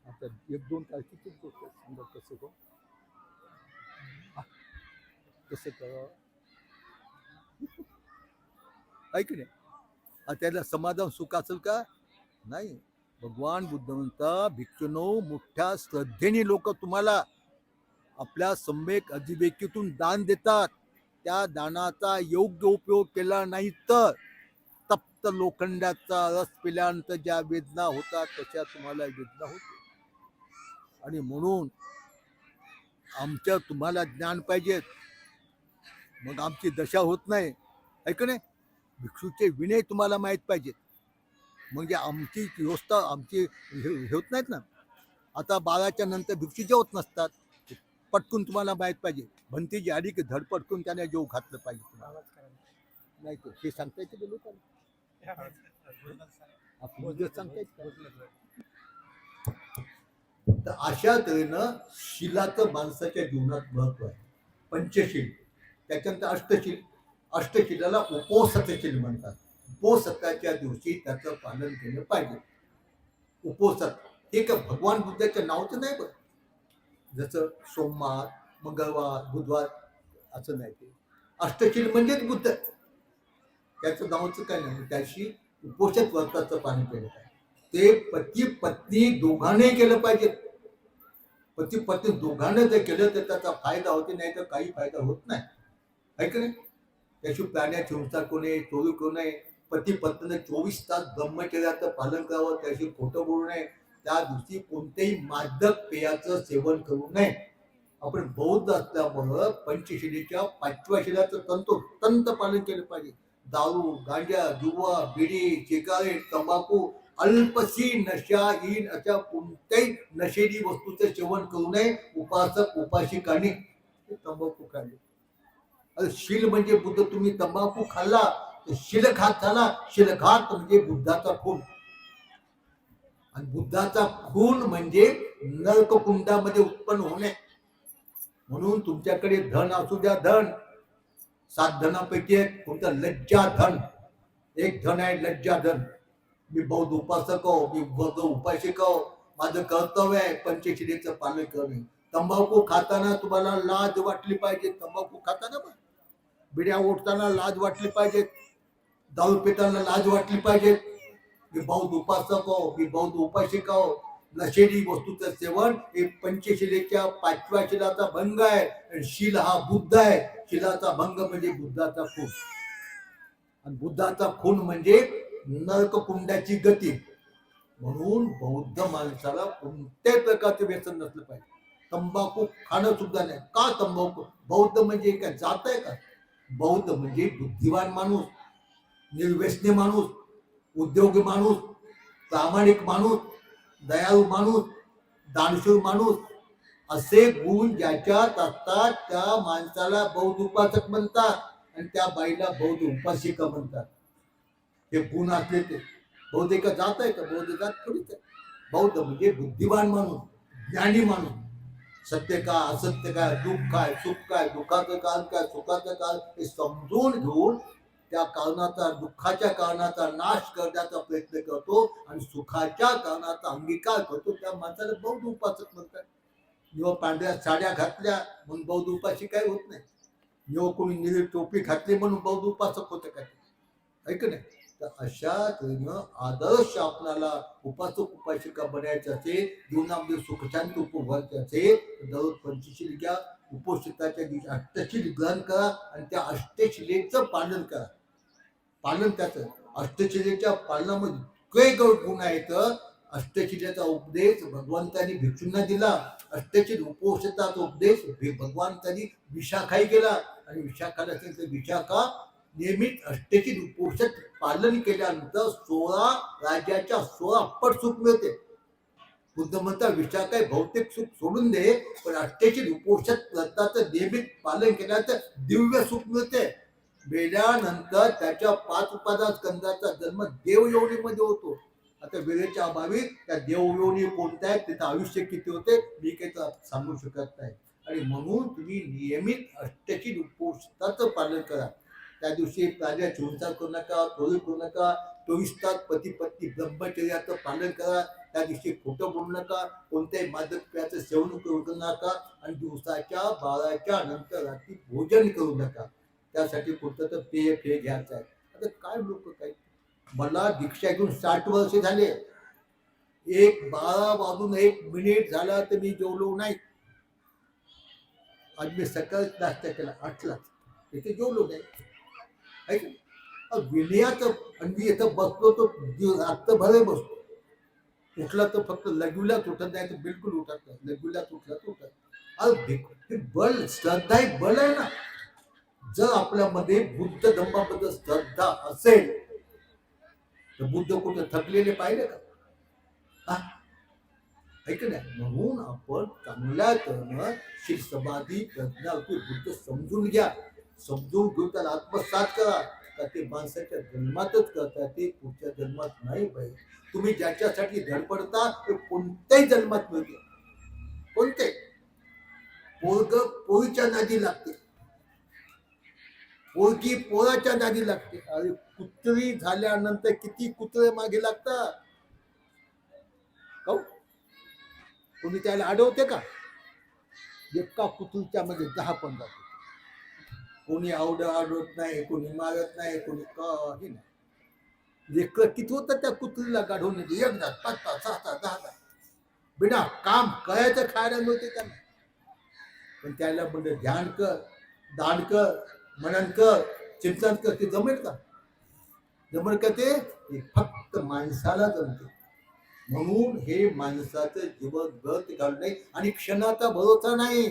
आता 1-2 तारखेची गोष्ट समजा, कसं गो कसं करा ऐक नाही. त्याला समाधान सुख असेल का? नाही. भगवान बुद्ध म्हणता, भिक्षुनो, मोठ्या श्रद्धेने लोक तुम्हाला आपल्या सम्यक अजिवेकीतून दान देतात. त्या दानाचा योग्य उपयोग केला नाही तर तप्त लोखंडाचा रस पिल्यानंतर ज्या वेदना होतात तशा तुम्हाला वेदना होते. आणि म्हणून आमच्या तुम्हाला ज्ञान पाहिजेत, मग आमची दशा होत नाही, ऐक नाही. भिक्षूचे विनय तुम्हाला माहीत पाहिजेत, म्हणजे आमची व्यवस्था आमची होत नाहीत ना. आता 12च्या नंतर भिक्षू जेवत नसतात, पटकून तुम्हाला माहीत पाहिजे. भंतीची आली की धड पटकून त्याने जेव घातलं पाहिजे तुम्हाला. नाही तर हे सांगता येते लोकांना, आपण सांगता येत. तर अशा तऱ्हेनं शिलाचं माणसाच्या जीवनात महत्व आहे. पंचशील, त्याच्यानंतर अष्टशील. अष्टशिलाला उपोसतशील म्हणतात. उपोसताच्या दिवशी त्याचं पालन केलं पाहिजे. उपोसत हे का भगवान बुद्धाच्या नावचं नाही बघ, जसं सोमवार, मंगळवार, बुधवार असं नाही. ते अष्टशील म्हणजेच बुद्ध, त्याचं नावचं काय नाही. त्याशी उपोषित व्रताचं पालन केलं पाहिजे. ते पती पत्नी दोघांनाही केलं पाहिजे. पती पत्नी दोघांना जर केलं तर त्याचा फायदा होते, नाही तर काही फायदा होत नाही, आहे का नाही. त्याशी प्राण्याची हिंसा करू नये, चोरी करू नये. पती पत्नीने 24 तास ब्रह्मचर्याचं पालन करावं, त्याशी खोटं बोलू नये. त्या दिवशी कोणत्याही मादक पेयाचं सेवन करू नये. आपण बौद्ध असल्यामुळं पंचशिलेच्या 5व्या शिलाचं तंतोतंत पालन केलं पाहिजे. दारू, गांजा, जुवा, बिडी, सिगारेट, तंबाखू, अल्पशी नशाहीन अशा कोणत्याही नशेली वस्तूचं सेवन करू नये. उपासक उपासिकांनी तंबाखू खाल्ली. अरे शील म्हणजे बुद्ध. तुम्ही तंबाखू खाल्ला तर शिलघात झाला. शिलघात म्हणजे बुद्धाचा खून, आणि बुद्धाचा खून म्हणजे नरककुंडामध्ये उत्पन्न होणे. म्हणून तुमच्याकडे धन असू द्या, धन 7 धनापैकी एक कोणतं? लज्जा धन. एक धन आहे लज्जा धन. मी बौद्ध उपासक हो, मी बौद्ध उपासिक हो, माझं कर्तव्य आहे पंचशिलेचं पालन करणे. तंबाखू खाताना तुम्हाला लाज वाटली पाहिजे. तंबाखू खाताना पण, बिड्या ओढताना लाज वाटली पाहिजे, दारू पिताना लाज वाटली पाहिजे. मी बौद्ध उपासक हो, मी बौद्ध उपासिका हो. नशेली वस्तूचं सेवन हे पंचशिलेच्या 5व्या शिलाचा भंग आहे. शील हा बुद्ध आहे. शिलाचा भंग म्हणजे बुद्धाचा खून, आणि बुद्धाचा खून म्हणजे नरककुंडाची गती. म्हणून बौद्ध माणसाला कोणत्याही प्रकारचे व्यसन नसलं पाहिजे. तंबाखू खाणं सुद्धा नाही. का तंबाखू? बौद्ध म्हणजे काय जात आहे का? बौद्ध म्हणजे बुद्धिवान माणूस, निर्व्यसनी माणूस, उद्योगी माणूस, प्रामाणिक माणूस, दयाळू माणूस, दानशूर माणूस, असे गुण ज्याच्यात असतात त्या माणसाला बौद्ध उपासक म्हणतात आणि त्या बाईला बौद्ध उपासिका म्हणतात. हे गुण असले ते बौद्ध एका जात आहे का? बौद्ध जात थोडीच आहे. बौद्ध म्हणजे बुद्धिवान माणूस, ज्ञानी माणूस. सत्य काय, असत्य काय, दुःख काय, सुख काय, दुःखाचं कारण काय, सुखाचं कारण हे समजून घेऊन त्या कारणाचा, दुःखाच्या कारणाचा नाश करण्याचा प्रयत्न करतो आणि सुखाच्या कारणाचा अंगीकार करतो, त्या माणसाला बौद्ध उपासक म्हणतात. जेव्हा पांढऱ्या साड्या घातल्या म्हणून बौद्ध उपासी काय होत नाही. जेव्हा कोणी निळी टोपी घातली म्हणून बौद्ध उपासक होतं काय? ऐक नाही. तर अशा तऱ्हेनं आदर्श आपल्याला उपासक उपासिका बनायचे असेल, जीवनामध्ये सुखशांती उपभोगायचे असेल, दररोज पंचशील घ्या, उपोषिताच्या दिवशी अष्टशील ग्रहण करा आणि त्या अष्टशिलेचं पालन करा. पालन त्याचं अष्टशिलेच्या पालनामध्ये इतके गुण आहेत. अष्टशिलेचा उपदेश भगवंतांनी भिक्षूंना दिला. अष्टशील उपोषिताचा उपदेश भगवंतांनी विशाखाही केला आणि विशाखाला सांगितलं, विशाखा नियमित अष्टशील उपोषित पालन केल्यानंतर 16 राज्याच्या 16 पट सुख मिळते. बुद्ध म्हणता विशाखा भौतिक सुख सोडून दे, पण अष्टशील उपोषित व्रताचं नियमित पालन केल्यानंतर दिव्य सुख मिळते. मेल्यानंतर त्याच्या 5 उपादान स्कंदाचा जन्म देवयोनीमध्ये होतो. आता वेळेच्या अभावी त्या देवयोनी कोणत्या आहेत, त्याचं आयुष्य किती होते मी काही सांगू शकत नाही. आणि म्हणून तुम्ही नियमित अष्टशील उपोषिताचं पालन करा. त्या दिवशी प्राण्याची हिंसा करू नका, चोरी करू नका, 24 तास पती पत्नी ब्रह्मचर्याचं पालन करा. त्या दिवशी खोटं बोलू नका, कोणत्याही मादक पेयाचं सेवन करू नका आणि दिवसाच्या 12च्या नंतर रात्री भोजन करू नका. त्यासाठी कुठं तर पेय घ्यायचं आहे. आता काय लोक काय, मला दीक्षा घेऊन 60 वर्ष झाले, 12:01 झाला तर मी जेवलो नाही. आज मी सकाळी नाश्ता केला 8ला, तिथे जेवलो नाही. विनयाचं आणि मी इथं बसलो तो रात्रभर बसतो. उठला तर फक्त लघवीलाच उठत नाही, तर बिलकुल उठत नाही. लघवीलाच उठला तर उठत. हे बल, श्रद्धा एक बल आहे ना. जर आपल्यामध्ये बुद्ध धम्माबद्दल श्रद्धा असेल तर बुद्ध कुठे थकलेले पाहिले का? ऐक नाही. म्हणून आपण चांगल्या तऱ्हेनं शील समाधी प्रज्ञा बुद्ध समजून घ्या. समजून घेऊन त्याला आत्मसात करा. का ते माणसाच्या जन्मातच करता, ते पुढच्या जन्मात नाही पाहिजे. तुम्ही ज्याच्यासाठी धडपडता ते कोणत्याही जन्मात मिळते. कोणते पोरग पोरीच्या नादी लागते, पोरगी पोराच्या नादी लागते. अरे कुत्री झाल्यानंतर किती कुत्रे मागे लागतात. कोणी त्याला अडवते का? एका कुत्रीच्या मध्ये 10-15. कोणी अडवत नाही, कोणी मारत नाही, कोणी काही नाही. लेकर किती होतं त्या कुत्रीला गाढवून 1 तास 5 तास 6 तास 10 तास बिना काम करायचं खायला मिळते त्यांना. पण त्याला म्हणजे ध्यान कर, दान कर, मनन कर, चिंतन कर, ते जमेल का? जमेल का? ते फक्त माणसाला जमते. म्हणून हे माणसाचं जीवन व्यर्थ घालणे आणि क्षणाचा भरोसा नाही.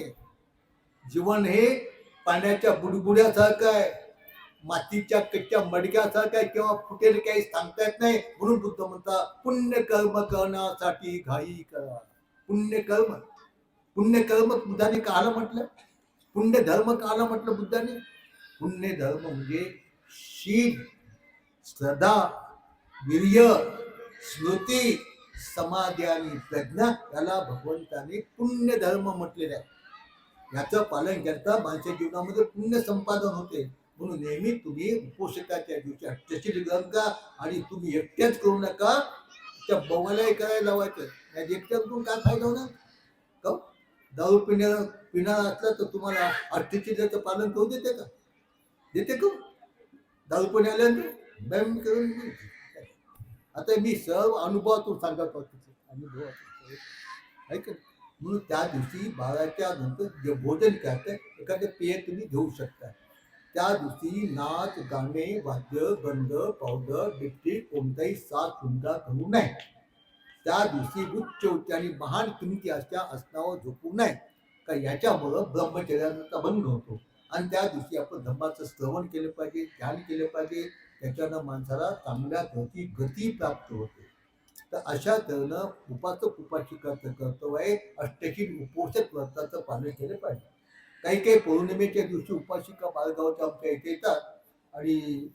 जीवन हे पाण्याच्या बुडबुड्यासारखं आहे, मातीच्या कच्च्या मडक्यासारखं आहे, किंवा फुटेल काही सांगता येत नाही. म्हणून बुद्ध म्हणतात पुण्य कर्म करण्यासाठी घाई करा. पुण्यकर्म, पुण्यकर्म बुद्धाने काला म्हटलं, पुण्य धर्म काला म्हटलं बुद्धाने. पुण्य धर्म म्हणजे शील, श्रद्धा, वीर्य, स्मृती, समाधी आणि प्रज्ञा, याला भगवंताने पुण्य धर्म म्हटलेला आहे. याचं पालन करता माणसाच्या जीवनामध्ये पुण्य संपादन होते. म्हणून नेहमी तुम्ही उपोषकाच्या दिवशी अष्टशील ग्रहण करा. आणि तुम्ही एकट्याच करू नका, त्या बवालाही करायला लावायचं. या एकट्यात करून काय फायदा होणार? का दारू पिणार असला तर तुम्हाला अष्टशीलाचं पालन करू देते का? देते का? दारू पिणे आल्यानंतर बॅम करून. आता मी सर्व अनुभवातून सांगत होतो, अनुभवातून ऐक. म्हणून त्या दिवशी 12च्या नंतर जे भोजन करतं एखादं पेय तुम्ही घेऊ शकता. त्या दिवशी नाच, गाणे, वाद्य, गंध, पावडर, बिट्टी कोणताही साथ सुंदा करू नये. त्या दिवशी उच्च आणि महान किमती अशा असण्यावर झोपू नये, का याच्यामुळं ब्रह्मचर्याचा भंग होतो. आणि त्या दिवशी आपण धम्माचं श्रवण केलं पाहिजे, ध्यान केलं पाहिजे. त्याच्यानं माणसाला चांगल्या गती प्राप्त होते. तर अशा तऱ्हेनं उपासक उपासिकाचं कर्तव्य आहे अष्टशील उपोषक व्रताचं पालन केलं पाहिजे. काही काही पौर्णिमेच्या दिवशी उपासिका बाळगावच्या आमच्या इथे येतात आणि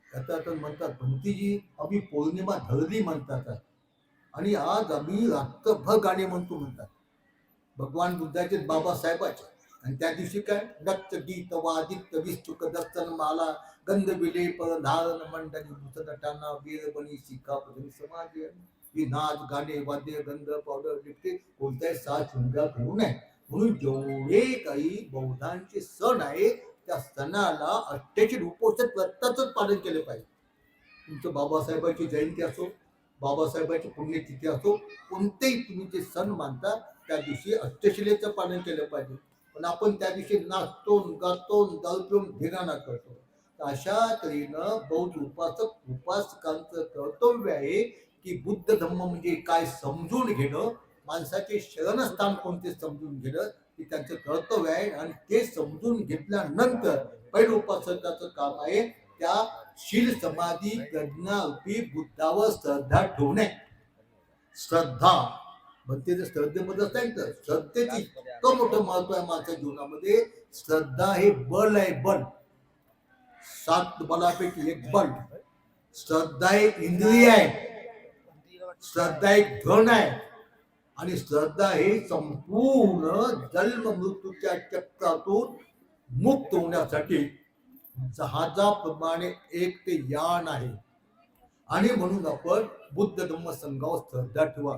आता म्हणतात भंतीजी आम्ही पौर्णिमा धरली म्हणतात आणि आज आम्ही रात्रभर गाणे म्हणतात भगवान बुद्धाचे बाबासाहेबाचे. आणि त्या दिवशी काय दत्त गीत वादित विस्तुक दर्शन माला गंध विले धारण मंडळी भूतनटाना वीरबणी शिखा पदवी समाज ही नाच गाणे वाद्य गंध पावडर लिपते कोणत्याही साथ शृंगार करू नये. म्हणून जेवढे काही बौद्धांचे सण आहे त्या सणाला अष्टशील उपोषक व्रताचंच पालन केलं पाहिजे. तुमचं बाबासाहेबांची जयंती असो बाबासाहेबांची पुण्यतिथी असो कोणतेही तुम्ही जे सण मानता त्या दिवशी अष्टशिलेचं पालन केलं पाहिजे. पण आपण त्या दिवशी नाचतो गातो दारू पिऊन धिंगाणा करतो. तर अशा तऱ्हेनं बौद्ध उपासक उपासकांचं कर्तव्य आहे की बुद्ध धम्म म्हणजे काय समजून घेणं, माणसाचे शरणस्थान कोणते समजून घेणं हे त्यांचं कर्तव्य आहे. आणि ते समजून घेतल्यानंतर पहिलं उपासकाचं काम आहे त्या शील समाधी प्रज्ञा रूपी बुद्धावर श्रद्धा ठेवणे. श्रद्धा म्हणते ते श्रद्धेमध्ये सांगितलं श्रद्धेची इतकं मोठं महत्व आहे माणसाच्या जीवनामध्ये. श्रद्धा हे बल आहे, बल 7 बलापैकी एक बल. श्रद्धा एक इंद्रिय आहे, श्रद्धा एक धन आहे आणि श्रद्धा हे संपूर्ण जन्म मृत्यूच्या चक्रातून मुक्त होण्यासाठी जहाजाप्रमाणे एक ते यान आहे. आणि म्हणून आपण बुद्ध धम्म संघावर श्रद्धा ठेवा.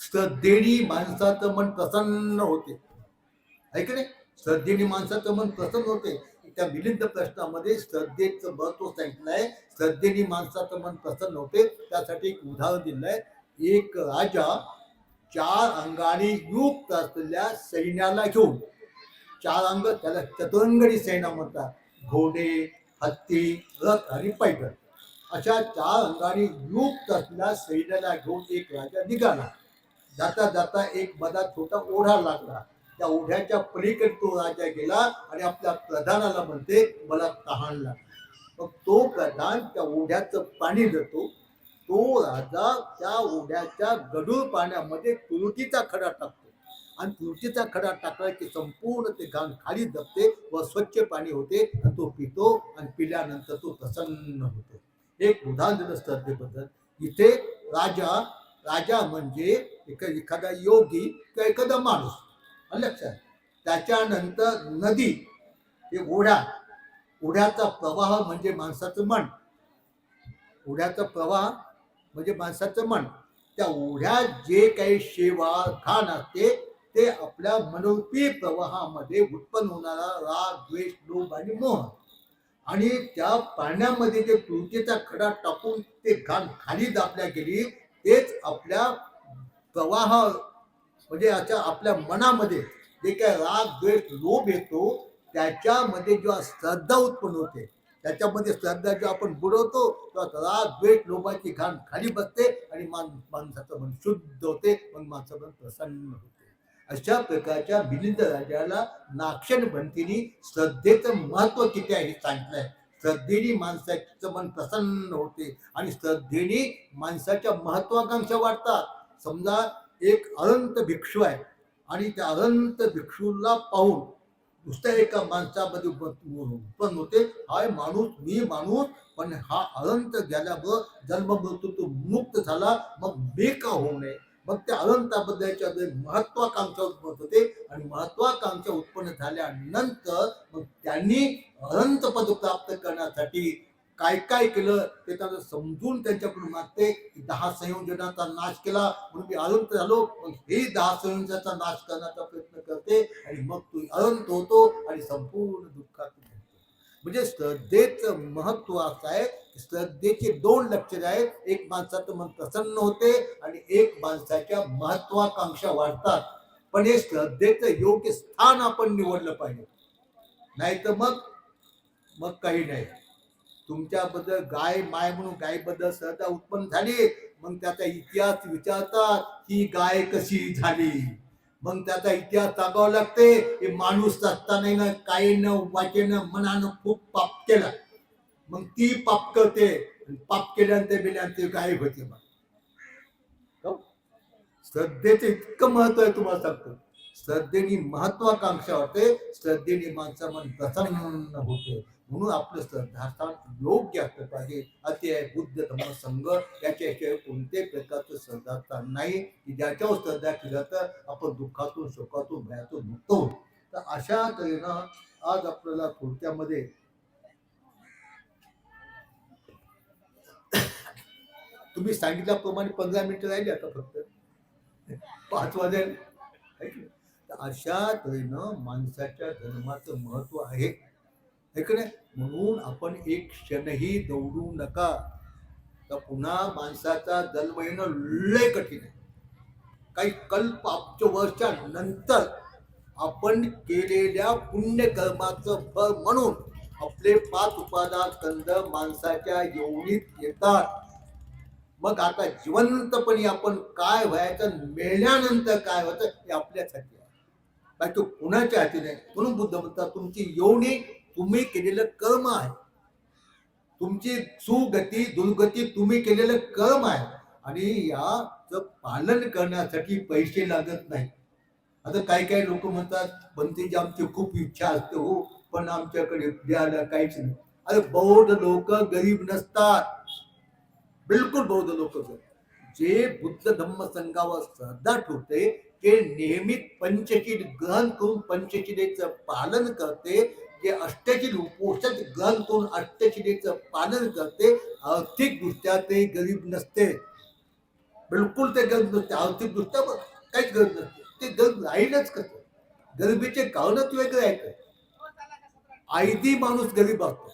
श्रद्धेने माणसाचं मन प्रसन्न होते, ऐक नाही. श्रद्धेने माणसाचं मन प्रसन्न होते. त्या मिलिंद प्रश्नामध्ये श्रद्धेचं महत्व सांगितलं आहे. श्रद्धेने माणसाचं मन प्रसन्न होते त्यासाठी एक उदाहरण दिलं आहे. एक राजा 4 अंगाने युक्त असलेल्या सैन्याला घेऊन, 4 अंग त्याला चतुरंगणी सैन्य म्हणतात, घोडे हत्ती रथ आणि पैदल अशा 4 अंगाने युक्त असलेल्या सैन्याला घेऊन एक राजा निघाला. जाता जाता एक मधात छोटा ओढा लागला. त्या ओढ्याच्या पलीकडे तो राजा गेला आणि आपल्या प्रधानाला म्हणते मला तहान लागली. मग तो प्रधान त्या ओढ्याचं पाणी देतो. तो राजा त्या ओढ्याच्या गढूळ पाण्यामध्ये तुरटीचा खडा टाकतो आणि तुरटीचा खडा टाकला की संपूर्ण ते घाण खाली दबते व स्वच्छ पाणी होते आणि तो पितो आणि पिल्यानंतर तो प्रसन्न होतो. एक उदाहरण दिलं श्रद्धेबद्दल. इथे राजा म्हणजे एखादा योगी किंवा एखादा माणूस लक्षात. त्याच्यानंतर नदी, हे ओढ्याचा प्रवाह म्हणजे माणसाचं मन. ओढ्याचा प्रवाह म्हणजे माणसाचं मन. त्या ओढ्यात जे काही शेवा घाण असते ते आपल्या मनोरूपी प्रवाहामध्ये उत्पन्न होणारा राग द्वेष लोभ आणि मोह. आणि त्या पाण्यामध्ये जे तुळशीचा खडा टाकून ते घाण खाली दाबल्या गेली तेच आपल्या प्रवाह म्हणजे आपल्या मनामध्ये जे काय राग द्वेष लोभ येतो त्याच्यामध्ये जेव्हा श्रद्धा उत्पन्न होते, त्याच्यामध्ये श्रद्धा जेव्हा आपण बुडवतो तेव्हा राग द्वेष लोभाची घाण खाली बसते आणि माणसाचं मन शुद्ध होते, मग माणसाचं मन प्रसन्न होते. अशा प्रकारच्या मिलिंद राजाला नाक्षण भंतीनी श्रद्धेचं महत्व किती आहे हे सांगितलंय. श्रद्धेने माणसाचं मन प्रसन्न होते आणि श्रद्धेने माणसाच्या महत्वाकांक्षा वाढतात. समजा एक अनंत भिक्षू आहे आणि त्या अनंत भिक्षूला पाहून नुसत्या एका माणसामध्ये उत्पन्न होते हा माणूस मी माणूस, पण हा अनंत गेल्यावर जन्म मृत्यू तो मुक्त झाला, मग मी का होऊ नये. मग त्या अनंताबद्दलच्या महत्वाकांक्षा उत्पन्न होते आणि महत्वाकांक्षा उत्पन्न झाल्यानंतर मग त्यांनी अनंत पद प्राप्त करण्यासाठी काय काय केलं ते त्यांना समजून त्यांच्याकडून मागते. 10 संयोजनाचा नाश केला म्हणून मी अनंत झालो, मग हे 10 संयोजनाचा नाश करण्याचा प्रयत्न करते आणि मग तू अनंत होतो आणि संपूर्ण दुःखात. म्हणजे श्रद्धेचं महत्व असं आहे. श्रद्धेचे 2 लक्षणे आहेत. एक माणसाचं मन प्रसन्न होते आणि एक माणसाच्या महत्वाकांक्षा वाढतात. पण हे श्रद्धेचं योग्य स्थान आपण निवडलं पाहिजे, नाही तर मग काही नाही. तुमच्याबद्दल गाय माय म्हणून गायबद्दल श्रद्धा उत्पन्न झाली, मग त्याचा इतिहास विचारतात ही गाय कशी झाली. मग त्याचा इतिहास सांगावा लागते. हे माणूस असताना कायनं वाचेनं मनानं खूप पाप केला, मग ती पाप करते, पाप केल्यानंतर बिल्यानंतर गायब होते. मग श्रद्धेचं इतकं महत्व आहे तुम्हाला सांगतो. श्रद्धेने महत्वाकांक्षा होते, श्रद्धेने माणसा मन प्रसन्न होते. म्हणून आपलं श्रद्धास्थान योग्य असलं पाहिजे. अति आहे बुद्ध धम्म संघ याच्याशिवाय कोणत्याही प्रकारचं श्रद्धास्थान नाही की ज्याच्यावर श्रद्धा केलं तर आपण दुःखातून शोकातून भयातून मुक्त होतो. तर अशा तऱ्हेनं आज आपल्याला थोडक्यामध्ये तुम्ही सांगितल्याप्रमाणे 15 मिनिटं राहिली आता फक्त 5 वाजेल. तर अशा तऱ्हेनं माणसाच्या धर्माचं महत्व आहे की नाही. म्हणून आपण एक क्षणही दौडू नका. तर पुन्हा माणसाचा जन्म येणं लय कठीण आहे. काही कल्प वर्षा नंतर आपण केलेल्या पुण्यकर्माचं फळ म्हणून आपले 5 उपादान स्कंद माणसाच्या योनीत येतात. मग आता जिवंतपणी आपण काय व्हायचं, मेल्यानंतर काय होतं हे आपल्यासाठी आहे, बाकी कुणाच्या हाती नाही. म्हणून बुद्ध म्हणतात तुमची योनी तुम्ही केलेलं कर्म आहे. तुमची सुगती दुर्गती तुम्ही केलेलं कर्म आहे. आणि याचं पालन करण्यासाठी पैसे लागत नाही. आता काही काही लोक म्हणतात पंथीची आमची खूप इच्छा असते हो, पण आमच्याकडे द्यायला काहीच नाही. अरे बौद्ध लोक गरीब नसतात, बिलकुल बौद्ध लोक. जे बुद्ध धम्म संघावर श्रद्धा ठेवते ते नियमित पंचशील ग्रहण करून पंचशिलेचं पालन करते. जे अष्टशील उपोषण ग्रहण करून अष्टशिलेचं पालन करते, आर्थिक दृष्ट्या ते गरीब नसते, बिलकुल ते गरीब नसते. आर्थिक दृष्ट्या काहीच गरज नसते. ते गरीब राहीलच कसं. गरिबीचे कारणच वेगळे आहेत. आयदी माणूस गरीब असतो,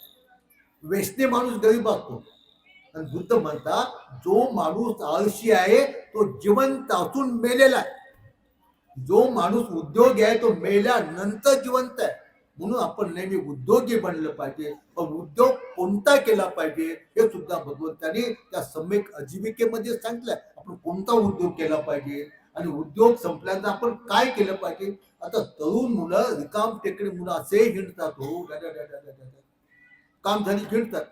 व्यसनी माणूस गरीब असतो. आणि बुद्ध म्हणतात जो माणूस आळशी आहे तो जिवंत असून मेलेला आहे. जो माणूस उद्योगी आहे तो मेल्यानंतर जिवंत आहे. म्हणून आपण नेहमी उद्योगी बनलं पाहिजे. पण उद्योग कोणता केला पाहिजे हे सुद्धा भगवंतांनी त्या सम्यक आजीविकेमध्ये सांगितलं. आपण कोणता उद्योग केला पाहिजे आणि उद्योग संपल्यानंतर आपण काय केलं पाहिजे. आता तरुण मुलं रिकाम टेकडे मुलं असे हिंडतात हो, काम झाली हिंडतात.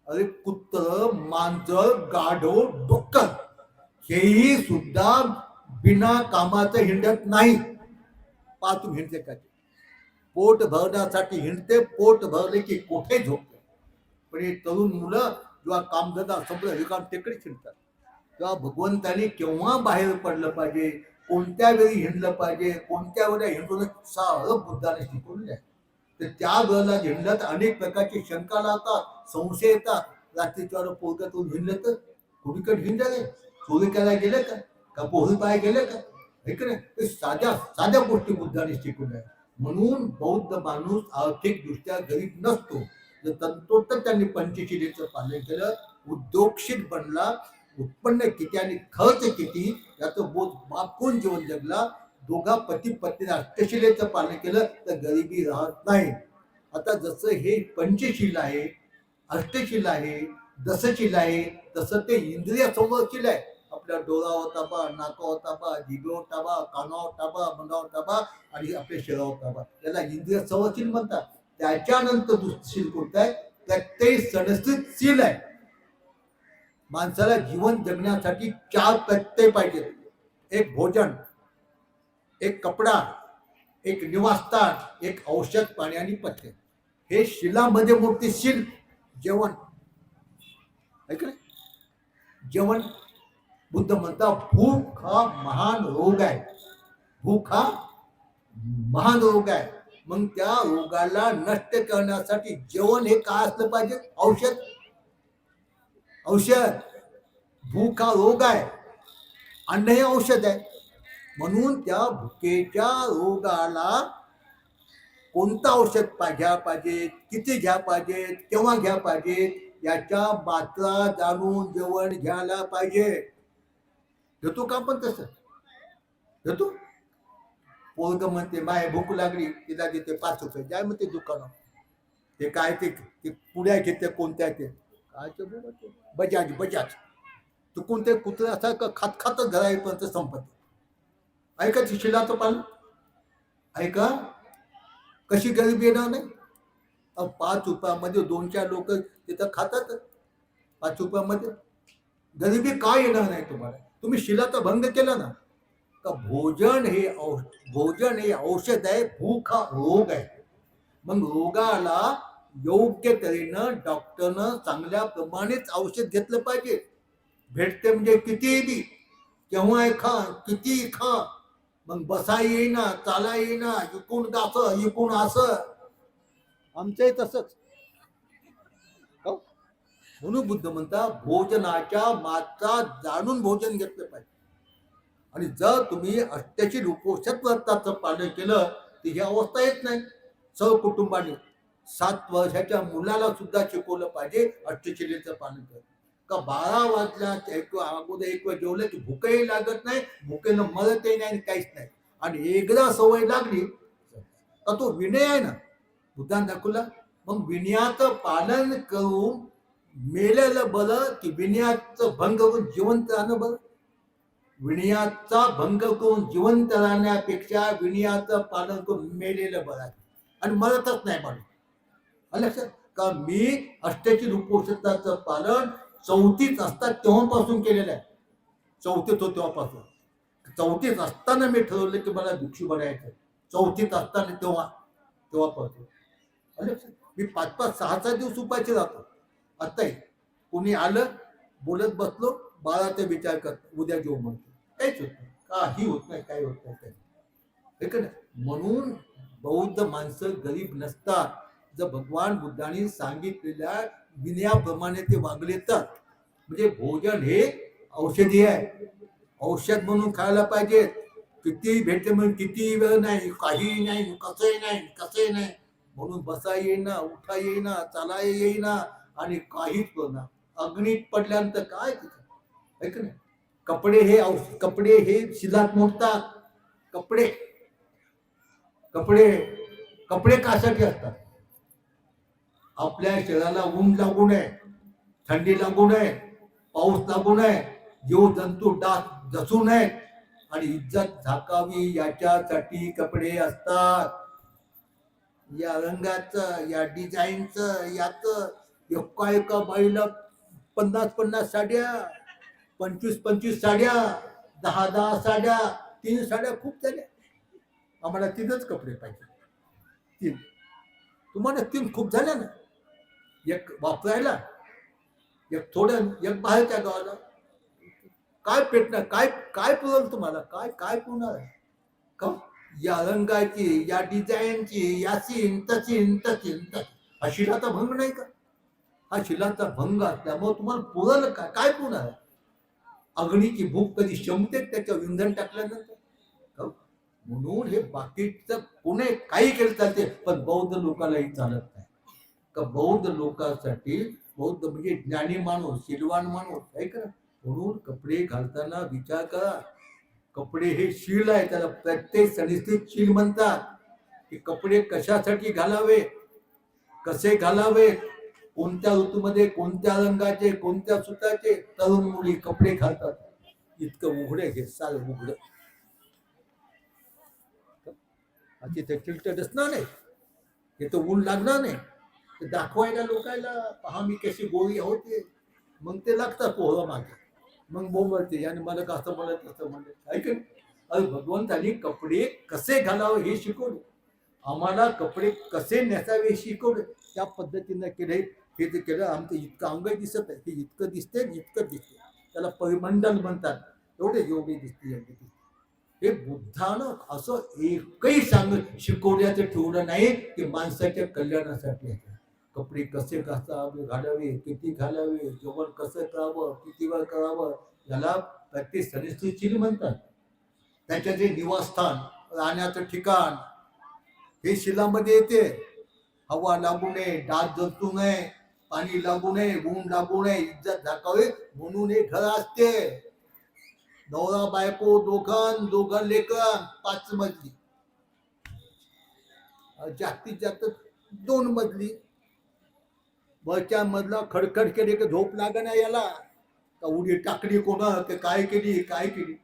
अरे कुत्र मांजर गाढव डुक्कर हेही सुद्धा बिना कामाचं हिंडत नाही. पाहतून हिंडते का, पोट भरण्यासाठी हिंडते, पोट भरले की कोठे झोपते. पण हे तरुण मुलं जेव्हा कामधंदा संपलं रिकाम टेकडे हिंडतात. तेव्हा भगवंताने केव्हा बाहेर पडलं पाहिजे, कोणत्या वेळी हिंडलं पाहिजे, कोणत्या वेळेला हिंडून सारं बुद्धाने शिकवलेलं आहे. तर त्या वेळेला हिंडत अनेक प्रकारची शंका लावतात, संशय येतात. रात्रीच्या वेळेला पोरगातून हिंडलं तर कुणीकडे हिंडले, चोरी करायला गेले का पोहरी पाय गेले का, हे की नाही. साध्या साध्या गोष्टी बुद्धाने शिकवल्या. म्हणून बौद्ध माणूस आर्थिक दृष्ट्या गरीब नसतो. जर तंतोतंत त्यांनी पंचशिलेचं पालन केलं, उद्योगशील बनला, उत्पन्न किती आणि खर्च किती याचं बोध मापून जीवन जगला, दोघा पती पत्नीने अष्टशिलेचं पालन केलं तर गरिबी राहत नाही. आता जसं हे पंचशील आहे, अष्टशील आहे, दशशील आहे, तसं ते इंद्रिय संवर्शील आहे. आपल्या डोळावर ताबा, नाकावर ताबा, जिभेवर ताबा, कानावर ताबा, मनावर ताबा आणि आपल्या शरीरावर ताबा, याला इंद्रिय संवर्शील म्हणतात. त्याच्यानंतर दुसरीशील कोणतं आहे तर ते सणस्थितशील आहे. माणसाला जीवन जगण्यासाठी 4 प्रत्यय पाहिजेत. एक भोजन, एक कपडा, एक निवासस्थान, एक औषध पाणी आणि पथ्य. हे शिलामध्ये मोठे शील जेवण ऐक ना. जेवण बुद्ध म्हणता भूक हा महान रोग आहे. भूक हा महान रोग आहे. मग त्या रोगाला नष्ट करण्यासाठी जेवण हे काय असलं पाहिजे, औषध. औषध, भूक हा रोग आहे, अन्न हे औषध आहे. म्हणून त्या भुकेच्या रोगाला कोणतं औषध घ्या पाहिजेत, किती घ्या पाहिजेत, केव्हा घ्या पाहिजेत याच्या मात्रा जाणून जेवण घ्यायला पाहिजे. घेतो का आपण तसं घेतो. पोरग म्हणते माय भूक लागली, तिला देते 5 रुपये, जाय म्हणते दुकानात. ते काय ते पुड्या घेते, कोणत्या ते काय बजाज बजाज. तू कोणते कुत्रे असा खात खातच घरा येईपर्यंत संपत. ऐका शिलाचं पालन ऐका, कशी गरिबी येणार नाही. 5 रुपयामध्ये 2-4 लोक तिथं खातात. 5 रुपयामध्ये गरिबी काय येणार नाही तुम्हाला. तुम्ही शिलाचा भंग केला ना, का भोजन हे औषध आहे, भूक हा रोग आहे. मग रोगाला योग्य तऱ्हेनं डॉक्टरनं चांगल्या प्रमाणेच औषध घेतलं पाहिजे. भेटते म्हणजे कितीही बी, केव्हाही खा, कितीही खा. मग बसा येईना, चाला येईना, इकून असं इकून असं. आमचंही तसंच. हो? म्हणून बुद्ध म्हणता भोजनाच्या मात्रा जाणून भोजन घेतलं पाहिजे. आणि जर तुम्ही अष्टशील उपोषण व्रताचं पालन केलं तर ही अवस्था येत नाही. सहकुटुंबाने 7 वर्षाच्या मुलाला सुद्धा शिकवलं पाहिजे अष्टशिलेचं पालन कर. का 12 वाजल्या अगोदर 1 वेळ जेवलं की भूकही लागत नाही, भूकेनं मरतही नाही आणि काहीच नाही. आणि एकदा सवय लागली का तो विनय आहे ना, बुद्धान दाखवला. मग विनयाचं पालन करून मेलेलं बरं की विनयाचं भंग करून जिवंत राहणं बरं? विनयाचा भंग करून जिवंत राहण्यापेक्षा विनयाचं पालन करून मेलेलं बरं आहे. आणि मरतच नाही माणूस. लक्षात का मी अष्टशील उपोषणाचं पालन 34 असतात तेव्हापासून केलेलं आहे. 34 होतो तेव्हापासून. 34 असताना मी ठरवलं की मला भिक्षू बनायचं. 34 असताना तेव्हापासून. लक्षात मी 5-5, 6-6 दिवस उपायचे राहतो. आताही कोणी आलं, बोलत बसलो, बाळाचा विचार करतो, उद्या जेव म्हणतो. काहीच होत नाही, काही होत नाही, काही होत नाही, काही. म्हणून बौद्ध माणसं गरीब नसतात. जर भगवान बुद्धांनी सांगितलेल्या विनयाप्रमाणे ते वागले तर. म्हणजे भोजन हे औषधी आहे, औषध म्हणून खायला पाहिजे. किती भेटते म्हणून किती वेळ नाही, काही नाही, कसंही नाही. म्हणून बसा येईना, उठा येईना, चाला येईना आणि काहीच करणार. अग्नीत पडल्यानंतर काय तिथं, ऐक नाही. कपडे हे शिलात मोडतात. कपडे कासाठी असतात? आपल्या शरीराला ऊन लागू नये, थंडी लागू नये, पाऊस लागू नये, जीव जंतू डास जसू नये आणि इज्जत झाकावी याच्यासाठी कपडे असतात. या रंगाचं, या डिझाईनचं, याचं एका बाईला 50-50 साड्या, 25-25 साड्या, 10-10 साड्या, 3 साड्या खूप झाल्या. आम्हाला 3च कपडे पाहिजे. 3. तुम्हाला 3 खूप झाल्या ना. एक वापरायला, एक थोडं, एक बाहेरच्या गावाला. काय पेटणार, काय पुरल तुम्हाला? काय पुरणार आहे का? या रंगाची, या डिझाईनची, याची तची. हा शिलाचा भंग नाही का? हा शिलाचा भंग असल्यामुळे तुम्हाला पुरल काय पुरणार आहे? अग्नीची भूक कधी शमते त्याच्यावर इंधन टाकल्यानंतर. म्हणून हे बाकीचं कोणी काही केलं चालते, पण बौद्ध लोकांनाही चालत नाही. का बौद्ध लोकांसाठी, बौद्ध म्हणजे ज्ञानी माणूस, शीलवान माणूस आहे का. म्हणून कपडे घालताना विचार करा. कपडे हे शील आहे, त्याला प्रत्येक सणस्थित शील म्हणतात. की कपडे कशासाठी घालावे, कसे घालावे, कोणत्या ऋतूमध्ये, कोणत्या रंगाचे, कोणत्या सुताचे. तरुण मुली कपडे घालतात, इतकं उघडे घे, साल उघड. तिथे चिलट दिसणार नाही, तिथं ऊन लागणार नाही. ते दाखवायला लोकायला, पहा मी कशी गोळी होते. मग ते लागतात पोहरा मागे, मग बोंबलते आणि मला कसं म्हणत असं म्हणत. ऐक, अरे भगवंतांनी कपडे कसे घालावे हे शिकवले, आम्हाला कपडे कसे नेसावे शिकवले. त्या पद्धतीनं केले. हे जे केलं आमचं इतकं अंग दिसत आहे, हे इतकं दिसते, त्याला परिमंडल म्हणतात. एवढे दिसते. हे बुद्धानं असं एकही शिकवण्याचं ठेवलं नाही की माणसाच्या कल्याणासाठी. कपडे कसे घालावे, किती घालावे, जेवण कसं करावं, किती वेळ करावं, याला प्रत्येक सनिस्थिती म्हणतात. त्याच्या जे निवासस्थान, राहण्याचं ठिकाण हे शिलामध्ये येते. हवा लागू नये, डास जळू नये, पाणी लागू नये, ऊन लागू नये, इज्जत झाकावे म्हणून हे घर असते. नवरा बायको दोघं लेकर, 5 मजली, जास्तीत जास्त 2 मजली. वरच्या मधला खडखड केली की झोप लागे ना याला, का उडी टाकली कोणा, काय केली.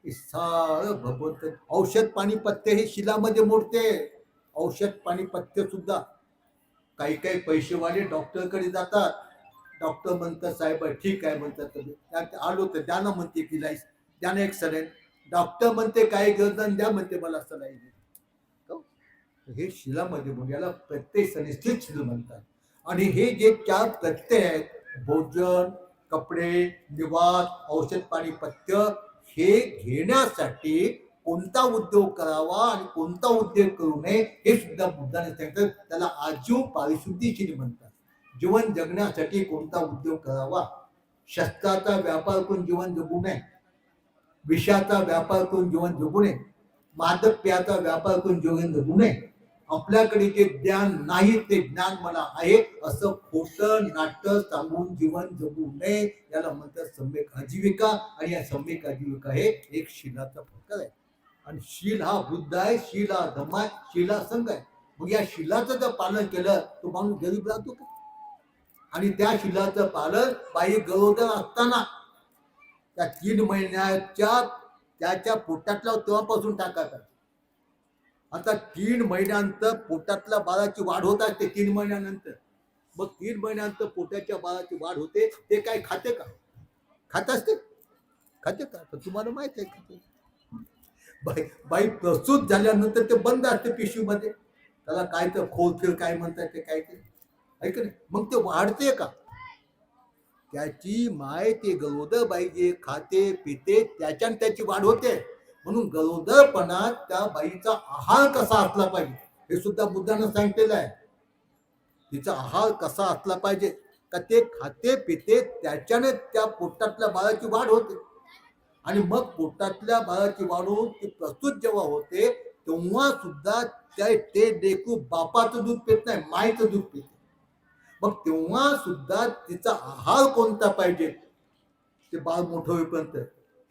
सारं भगवंत. औषध पाणी पत्ते हे शिलामध्ये मोडते. औषध पाणी पत्ते सुद्धा काही पैसेवाले डॉक्टरकडे जातात. डॉक्टर म्हणतात साहेब ठीक आहे म्हणतात, आलो तर द्याना म्हणते की लाईस, द्याना एक सलाईन. डॉक्टर म्हणते काय गरज द्या म्हणते मला सलाईन. हे शिलामध्ये म्हणून याला प्रत्यय सनिष्ठित शिल म्हणतात. आणि हे जे 4 प्रत्यय आहेत, भोजन, कपडे, निवास, औषध पाणी, पथ्य, हे घेण्यासाठी कोणता उद्योग करावा आणि कोणता उद्योग करू नये हे सुद्धा बुद्धाने सांगितलं. त्याला आजीव पारिशुद्धीशील म्हणतात. जीवन जगण्यासाठी कोणता उद्योग करावा. शस्त्राचा व्यापार करून जीवन जगू नये, विषाचा व्यापार करून जीवन जगू नये, मादक पेयाचा व्यापार करून जीवन जगू नये. आपल्याकडे जे ज्ञान नाही ते ज्ञान मला आहे असं खोटं नाट्य सांगून जीवन जगू नये. याला म्हणतात सम्यक आजीविका. आणि या सम्यक आजीविका हे एक शीलाचा प्रकार आहे. आणि शील हा बुद्ध आहे, शील हा धम्म आहे, शील हा संघ आहे. मग या शीलाचं जर पालन केलं तो माणूस गरीब राहतो का. आणि त्या शीलाचं पालन बाई गरोदर असताना त्या 3 महिन्याच्या त्याच्या पोटातला तेव्हापासून टाकायचा. आता 3 महिन्यानंतर पोटातल्या बाळाची वाढ होत असते 3 महिन्यानंतर. मग 3 महिन्यानंतर पोटाच्या बाळाची वाढ होते. ते काय खाते का. खात असते खाते का. तर तुम्हाला माहित आहे खाते. बाई प्रसूत झाल्यानंतर ते बंद असते पिशवीमध्ये. त्याला काय तर खोलफिर काय म्हणतात ते काय ते ऐक नाही. मग ते वाढते का. त्याची माय ते गरोदर बाई जे खाते पिते त्याच्याने त्याची वाढ होते. म्हणून गरोदरपणात त्या बाईचा आहार कसा असला पाहिजे हे सुद्धा बुद्धानं सांगितलेलं आहे. तिचा आहार कसा असला पाहिजे का ते खाते पिते त्याच्याने त्या पोटातल्या बाळाची वाढ होते. आणि मग पोटातल्या बाळाची वाढ होऊन ती प्रस्तुत जेव्हा होते तेव्हा सुद्धा ते लेकरू बापाचं दूध पित नाही, मायचं दूध पिते. मग तेव्हा सुद्धा तिचा आहार कोणता पाहिजे ते बाळ मोठं होईपर्यंत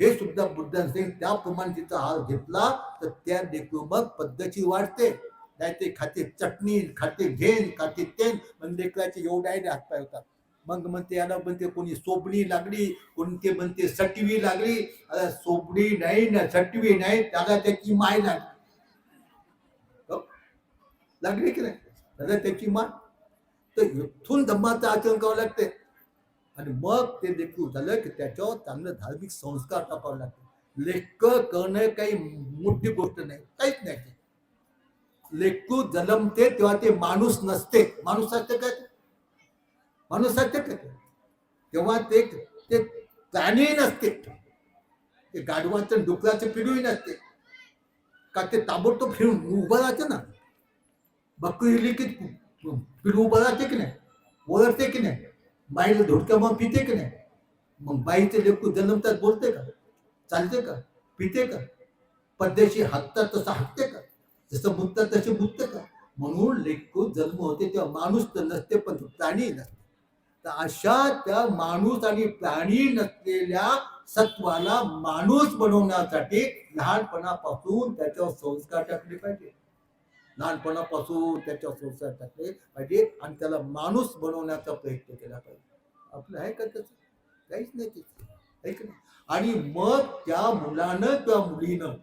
हे सुद्धा बुद्धाने सांगितलं. त्याप्रमाणे तिचा आहार घेतला तर त्या लेकरू मग पद्धती वाढते. नाही ते खाते चटणी, खाते घेन, खाते तेल. म्हणजे लेकराचे एवढे हात पाय होतात. मग म्हणते याला म्हणते कोणी सोबणी लागली, कोणते म्हणते सटवी लागली. अरे सोबणी नाही ना सटवी नाही, त्याला त्याची माय लागली. लागली की नाही त्याला त्याची माय. तर इथून धम्माचं आचरण करावं लागते. आणि मग ते लेकरू झालं की त्याच्यावर चांगलं धार्मिक संस्कार टाकावे लागते. लेकर करणं काही मोठी गोष्ट नाही, काहीच नाही. लेकरू जन्मते तेव्हा ते माणूस नसते. माणूस असते काय माणूस असते का तेव्हा ते प्राणी नसते. ते गाढवाचं डुकराचं पिढूही नसते का. ते ताबडतोब फिरून उभं राहते ना. बकरी इली की पिढू उभं राहते की नाही, ओरडते की नाही, बाईला धुडक्या मग पिते की नाही. मग बाईचे लेकरू जन्मतात बोलते का, चालते का, पिते का, पद्धतशी हाकतात तसं हाकते का, जसं बुद्धतात तसे बुद्धते का. म्हणून लेकरू जन्म होते तेव्हा माणूस तर नसते पण प्राणी नसते. तर अशा त्या माणूस आणि प्राणी नसलेल्या सत्वाला माणूस बनवण्यासाठी लहानपणापासून त्याच्यावर संस्कार टाकले पाहिजे. लहानपणापासून त्याच्यावर संस्कार टाकले पाहिजे आणि त्याला माणूस बनवण्याचा प्रयत्न केला पाहिजे. आपलं आहे का त्याचं काहीच नाही त्याचं आहे का नाही. आणि मग त्या मुलानं किंवा मुलीनं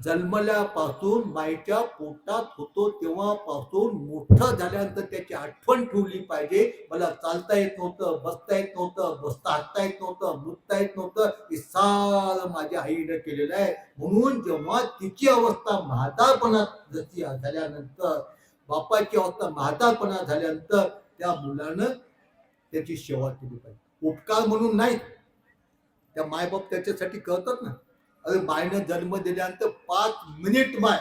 जन्मल्यापासून मायच्या पोटात होतो तेव्हापासून मोठं झाल्यानंतर त्याची आठवण ठेवली पाहिजे. मला चालता येत नव्हतं, बसता येत नव्हतं, बसता हाकता येत नव्हतं, मुतता येत नव्हतं, हे सारं माझ्या आईनं केलेलं आहे. म्हणून जेव्हा तिची अवस्था म्हातारपणात जशी झाल्यानंतर, बापाची अवस्था म्हातारपणात झाल्यानंतर त्या मुलानं त्याची सेवा केली पाहिजे. उपकार म्हणून नाही. त्या मायबाप त्याच्यासाठी करतात ना. अरे मायनं जन्म दिल्यानंतर 5 मिनिट माय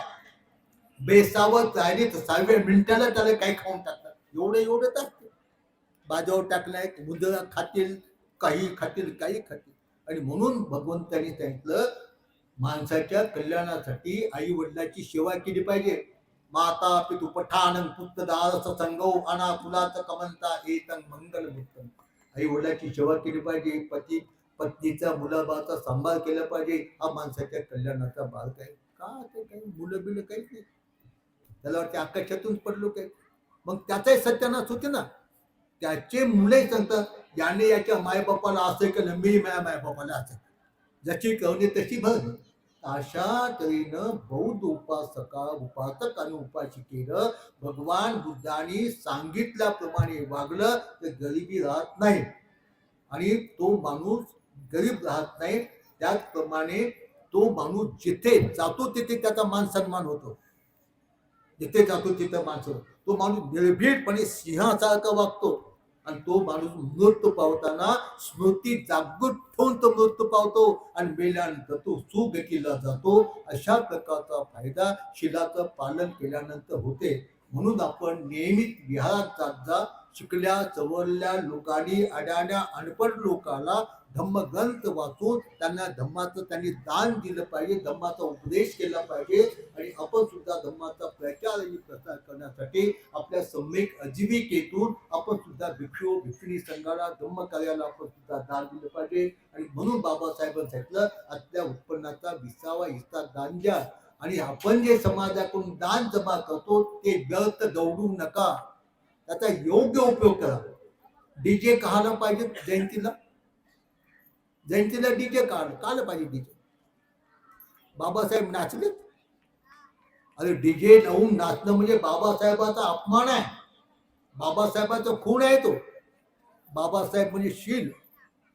बेसावत राहिली तर 6व्या मिनिटाला त्याला काही खाऊन टाकतात. एवढं टाकते. बाजावर टाकलाय मुदरा खातील, काही खातील, काही खातील. आणि म्हणून भगवंतांनी सांगितलं माणसाच्या कल्याणासाठी आई वडिलाची सेवा केली पाहिजे. माता पितु पठाण पुत्र दास संगो अना फुलाच कमंता एतंग मंगल मुक्तम. आई वडिलाची सेवा केली पाहिजे. पत्नीचा मुलाबाळाचा सांभाळ केला पाहिजे. हा माणसाच्या कल्याणाचा भाग आहे. का ते काही मुलं बिलं काहीच नाही. त्याला वाटते आकाशातून पडलो काही. मग त्याचाही सत्यानाश होते ना. त्याचे मुले सांगतात याने याच्या मायबापाला असं केलं, मी माझ्या मायबापाला असं. जशी कवने तशी भर. अशा तऱ्हेनं बौद्ध उपासक आणि उपासिकेनं भगवान बुद्धांनी सांगितल्याप्रमाणे वागलं तर गरिबी राहत नाही. आणि तो माणूस गरीब राहत नाही. त्याचप्रमाणे तो माणूस जिथे जातो तिथे त्याचा मान सन्मान होतो. जिथे जातो तिथे माणसं, तो माणूस निर्भीडपणे सिंहासारखा वागतो. आणि तो माणूस मृत्यू पावताना स्मृती जागृत ठेवून तो मृत्यू पावतो आणि मेल्यानंतर तो सुगतीला जातो. अशा प्रकारचा फायदा शिलाचं पालन केल्यानंतर होते. म्हणून आपण नेहमीच विहारात जात जा. शिकल्या सवरल्या लोकांनी अडाण्या अनपढ लोकांना धम्मग्रंथ वाचून त्यांना धम्माचं त्यांनी दान दिलं पाहिजे, धम्माचा उपदेश केला पाहिजे. आणि आपण सुद्धा धम्माचा प्रचार आणि प्रसार करण्यासाठी आपल्या सम्यक आजीविकेतून आपण सुद्धा भिक्षू भिक्षुणी संघाला धम्म कार्याला आपण सुद्धा दान दिलं पाहिजे. आणि म्हणून बाबासाहेबांनी सांगितलं, आपल्या उत्पन्नाचा 20वा हिस्सा दान द्या. आणि आपण जे समाजाकडून दान जमा करतो ते व्यर्थ दौडू नका, त्याचा योग्य उपयोग करा. डीजे कहायला पाहिजे जयंतीला, जयंतीला डीजे काढलं पाहिजे. डीजे बाबासाहेब नाचले, अरे डीजे लावून नाचणं म्हणजे बाबासाहेबाचा अपमान आहे, बाबासाहेबाचा खून आहे तो. बाबासाहेब म्हणजे शील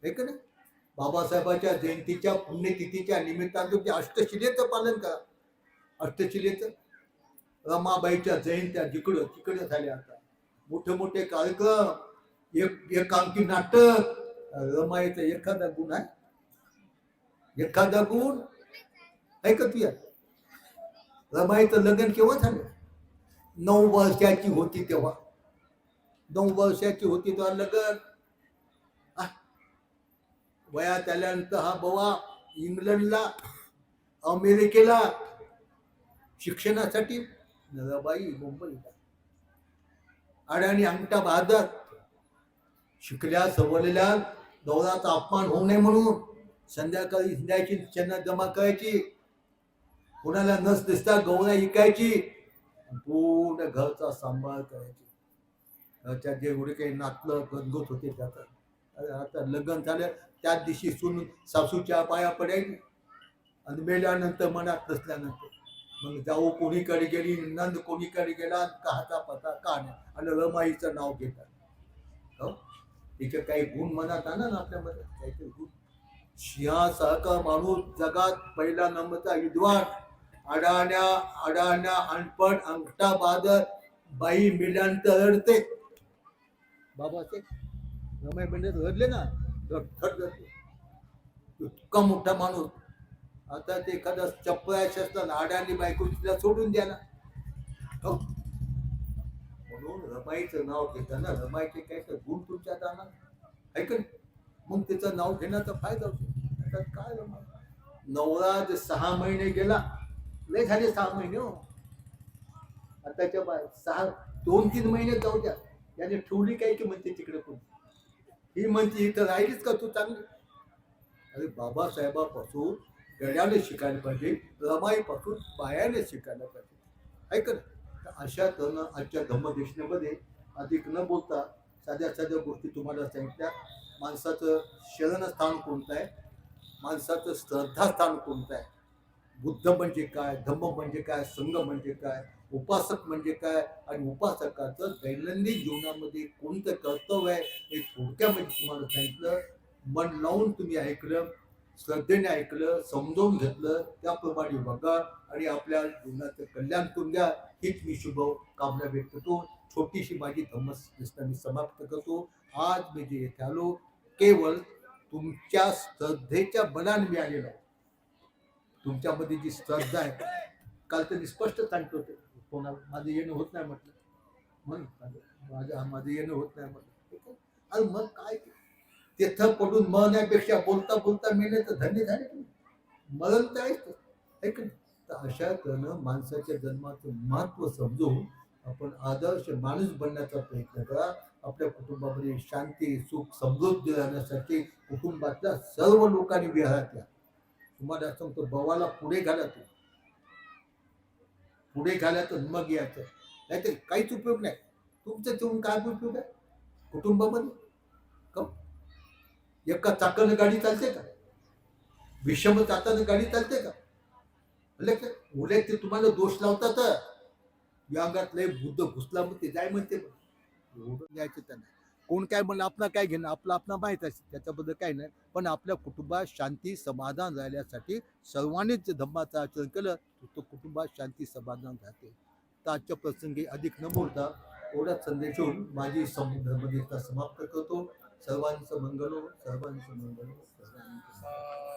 आहे का नाही. बाबासाहेबाच्या जयंतीच्या पुण्यतिथीच्या निमित्तानं तुम्ही अष्टशिलेचं पालन करा. अष्टशिलेचं रमाबाईच्या जयंत्या जिकडं तिकडं झाल्या. आता मोठे मोठे कार्यक्रम, एकांकी नाटक. रमाईचा एखादा गुण आहे, एखादा गुण आहे का तुझ्या? रमाईचं लग्न केव्हा झालं? 9 वर्षाची होती तेव्हा, 9 वर्षाची होती तेव्हा लग्न. वयात आल्यानंतर हा बाबा इंग्लंडला अमेरिकेला शिक्षणासाठी, नराबाई मुंबईला. अडाणी अंगठा बहादर शिकल्या सवरलेल्या दौराचा अपमान होऊ नये म्हणून संध्याकाळी हिंडायची, चन्ना जमा करायची, कोणाला नस दिसता गवळा इकायची, पूर्ण घरचा सांभाळ करायची. घरच्या जेवढे काही नातलं गणगोत होते त्याचा. अरे आता लग्न झालं त्याच दिवशी सून सासूच्या पाया पडायची आणि मेल्यानंतर मनात नसल्यानंतर मग जाऊ कोणीकडे गेली, नंद कोणीकडे गेला, काहाचा पता का नाही, आणि रमाईचं नाव घेतात. हो, तिचे काही गुण मनात आणा ना आपल्यामध्ये, काहीतरी गुण. सिंहासारखा माणूस जगात पहिला नंबरचा विद्वान, अडाण्या अडाण्या अनपढ अंगठा बादर, बाई मेल्यानंतर रडते. बाबाचे रमाई मेल्यानंतर रडले ना, इतका मोठा माणूस. आता ते एखादा चपरायचं असतं, अडाणी बायको तिला सोडून द्या ना. हो, म्हणून रमाईचं नाव घेताना रमाईचे काय तर गुण तुमच्यात आणा, ऐकन मग त्याचं नाव घेण्याचा फायदा होतो. आता काय रमाई, नवरा 6 महिने गेला, लय झाले 6 महिने हो. आताच्या 2-3 महिने जाऊ द्या, याने ठेवली काय की म्हणते तिकडे कोण, ही म्हणते इथं राहिलीच का तू चांगली. अरे बाबासाहेबापासून गड्याने शिकायला पाहिजे, रमाईपासून बायाने शिकायला पाहिजे, ऐक ना. अशा तऱ्हेनं आजच्या धम्मदेशनेमध्ये अधिक न बोलता साध्या साध्या गोष्टी तुम्हाला सांगितल्या. माणसाचं शरणस्थान कोणतं आहे, माणसाचं श्रद्धास्थान कोणतं आहे, बुद्ध म्हणजे काय, धम्म म्हणजे काय, संघ म्हणजे काय, उपासक म्हणजे काय, आणि उपासकाचं दैनंदिन जीवनामध्ये कोणतं कर्तव्य आहे हे थोडक्यामध्ये तुम्हाला सांगितलं. मन लावून तुम्ही ऐकलं, श्रद्धेने ऐकलं, समजावून घेतलं, त्याप्रमाणे बघा आणि आपल्या जीवनाचं कल्याण करून द्या. हीच मी शुभ कामना व्यक्त करतो. छोटीशी माझी धम्मदेशना मी समाप्त करतो. आज मी जे येथे आलो केवळ तुमच्या श्रद्धेच्या बलाने मी आलेलो आहे. तुमच्यामध्ये जी श्रद्धा आहे, काल तर स्पष्ट सांगतो ते कोणाला माझं येणं होत नाही म्हटलं, माझं येणं होत नाही म्हटलं. अरे मग काय तिथं पडून मरण्यापेक्षा बोलता बोलता मेले तर धन्य झाले तुम्ही. मरण तर आहेच. तर अशा तऱ्हेनं माणसाच्या जन्माचं महत्त्व समजून आपण आदर्श माणूस बनण्याचा प्रयत्न करा. आपल्या कुटुंबामध्ये शांती सुख समृद्धी राहण्यासाठी कुटुंबातल्या सर्व लोकांनी विहारात या. तुम्हाला सांगतो बवाला पुढे घाला, पुढे घाला तर मग यायचं, नाहीतर काहीच उपयोग नाही. तुमचं ठेवून काय उपयोग आहे कुटुंबामध्ये? का एका चाकानं गाडी चालते का? विषम चाकानं गाडी चालते का? उलट ते तुम्हाला दोष लावतात. या अंगात लय बुद्ध घुसला म्हणते, जाय म्हणते, द्यायचं त्यांना. कोण काय म्हणलं आपलं काय घेणं, आपलं आपलं माहीत असते, त्याच्याबद्दल काही नाही. पण आपल्या कुटुंबात शांती समाधान राहण्यासाठी सर्वांनीच धम्माचं आचरण केलं तर कुटुंबात शांती समाधान राहते. तर आजच्या प्रसंगी अधिक न बोलता एवढाच संदेश देऊन माझी धर्मगीता समाप्त करतो. सर्वांचं मंगल हो, सर्वांचं मंगल हो, सर्वांचं मंगल हो.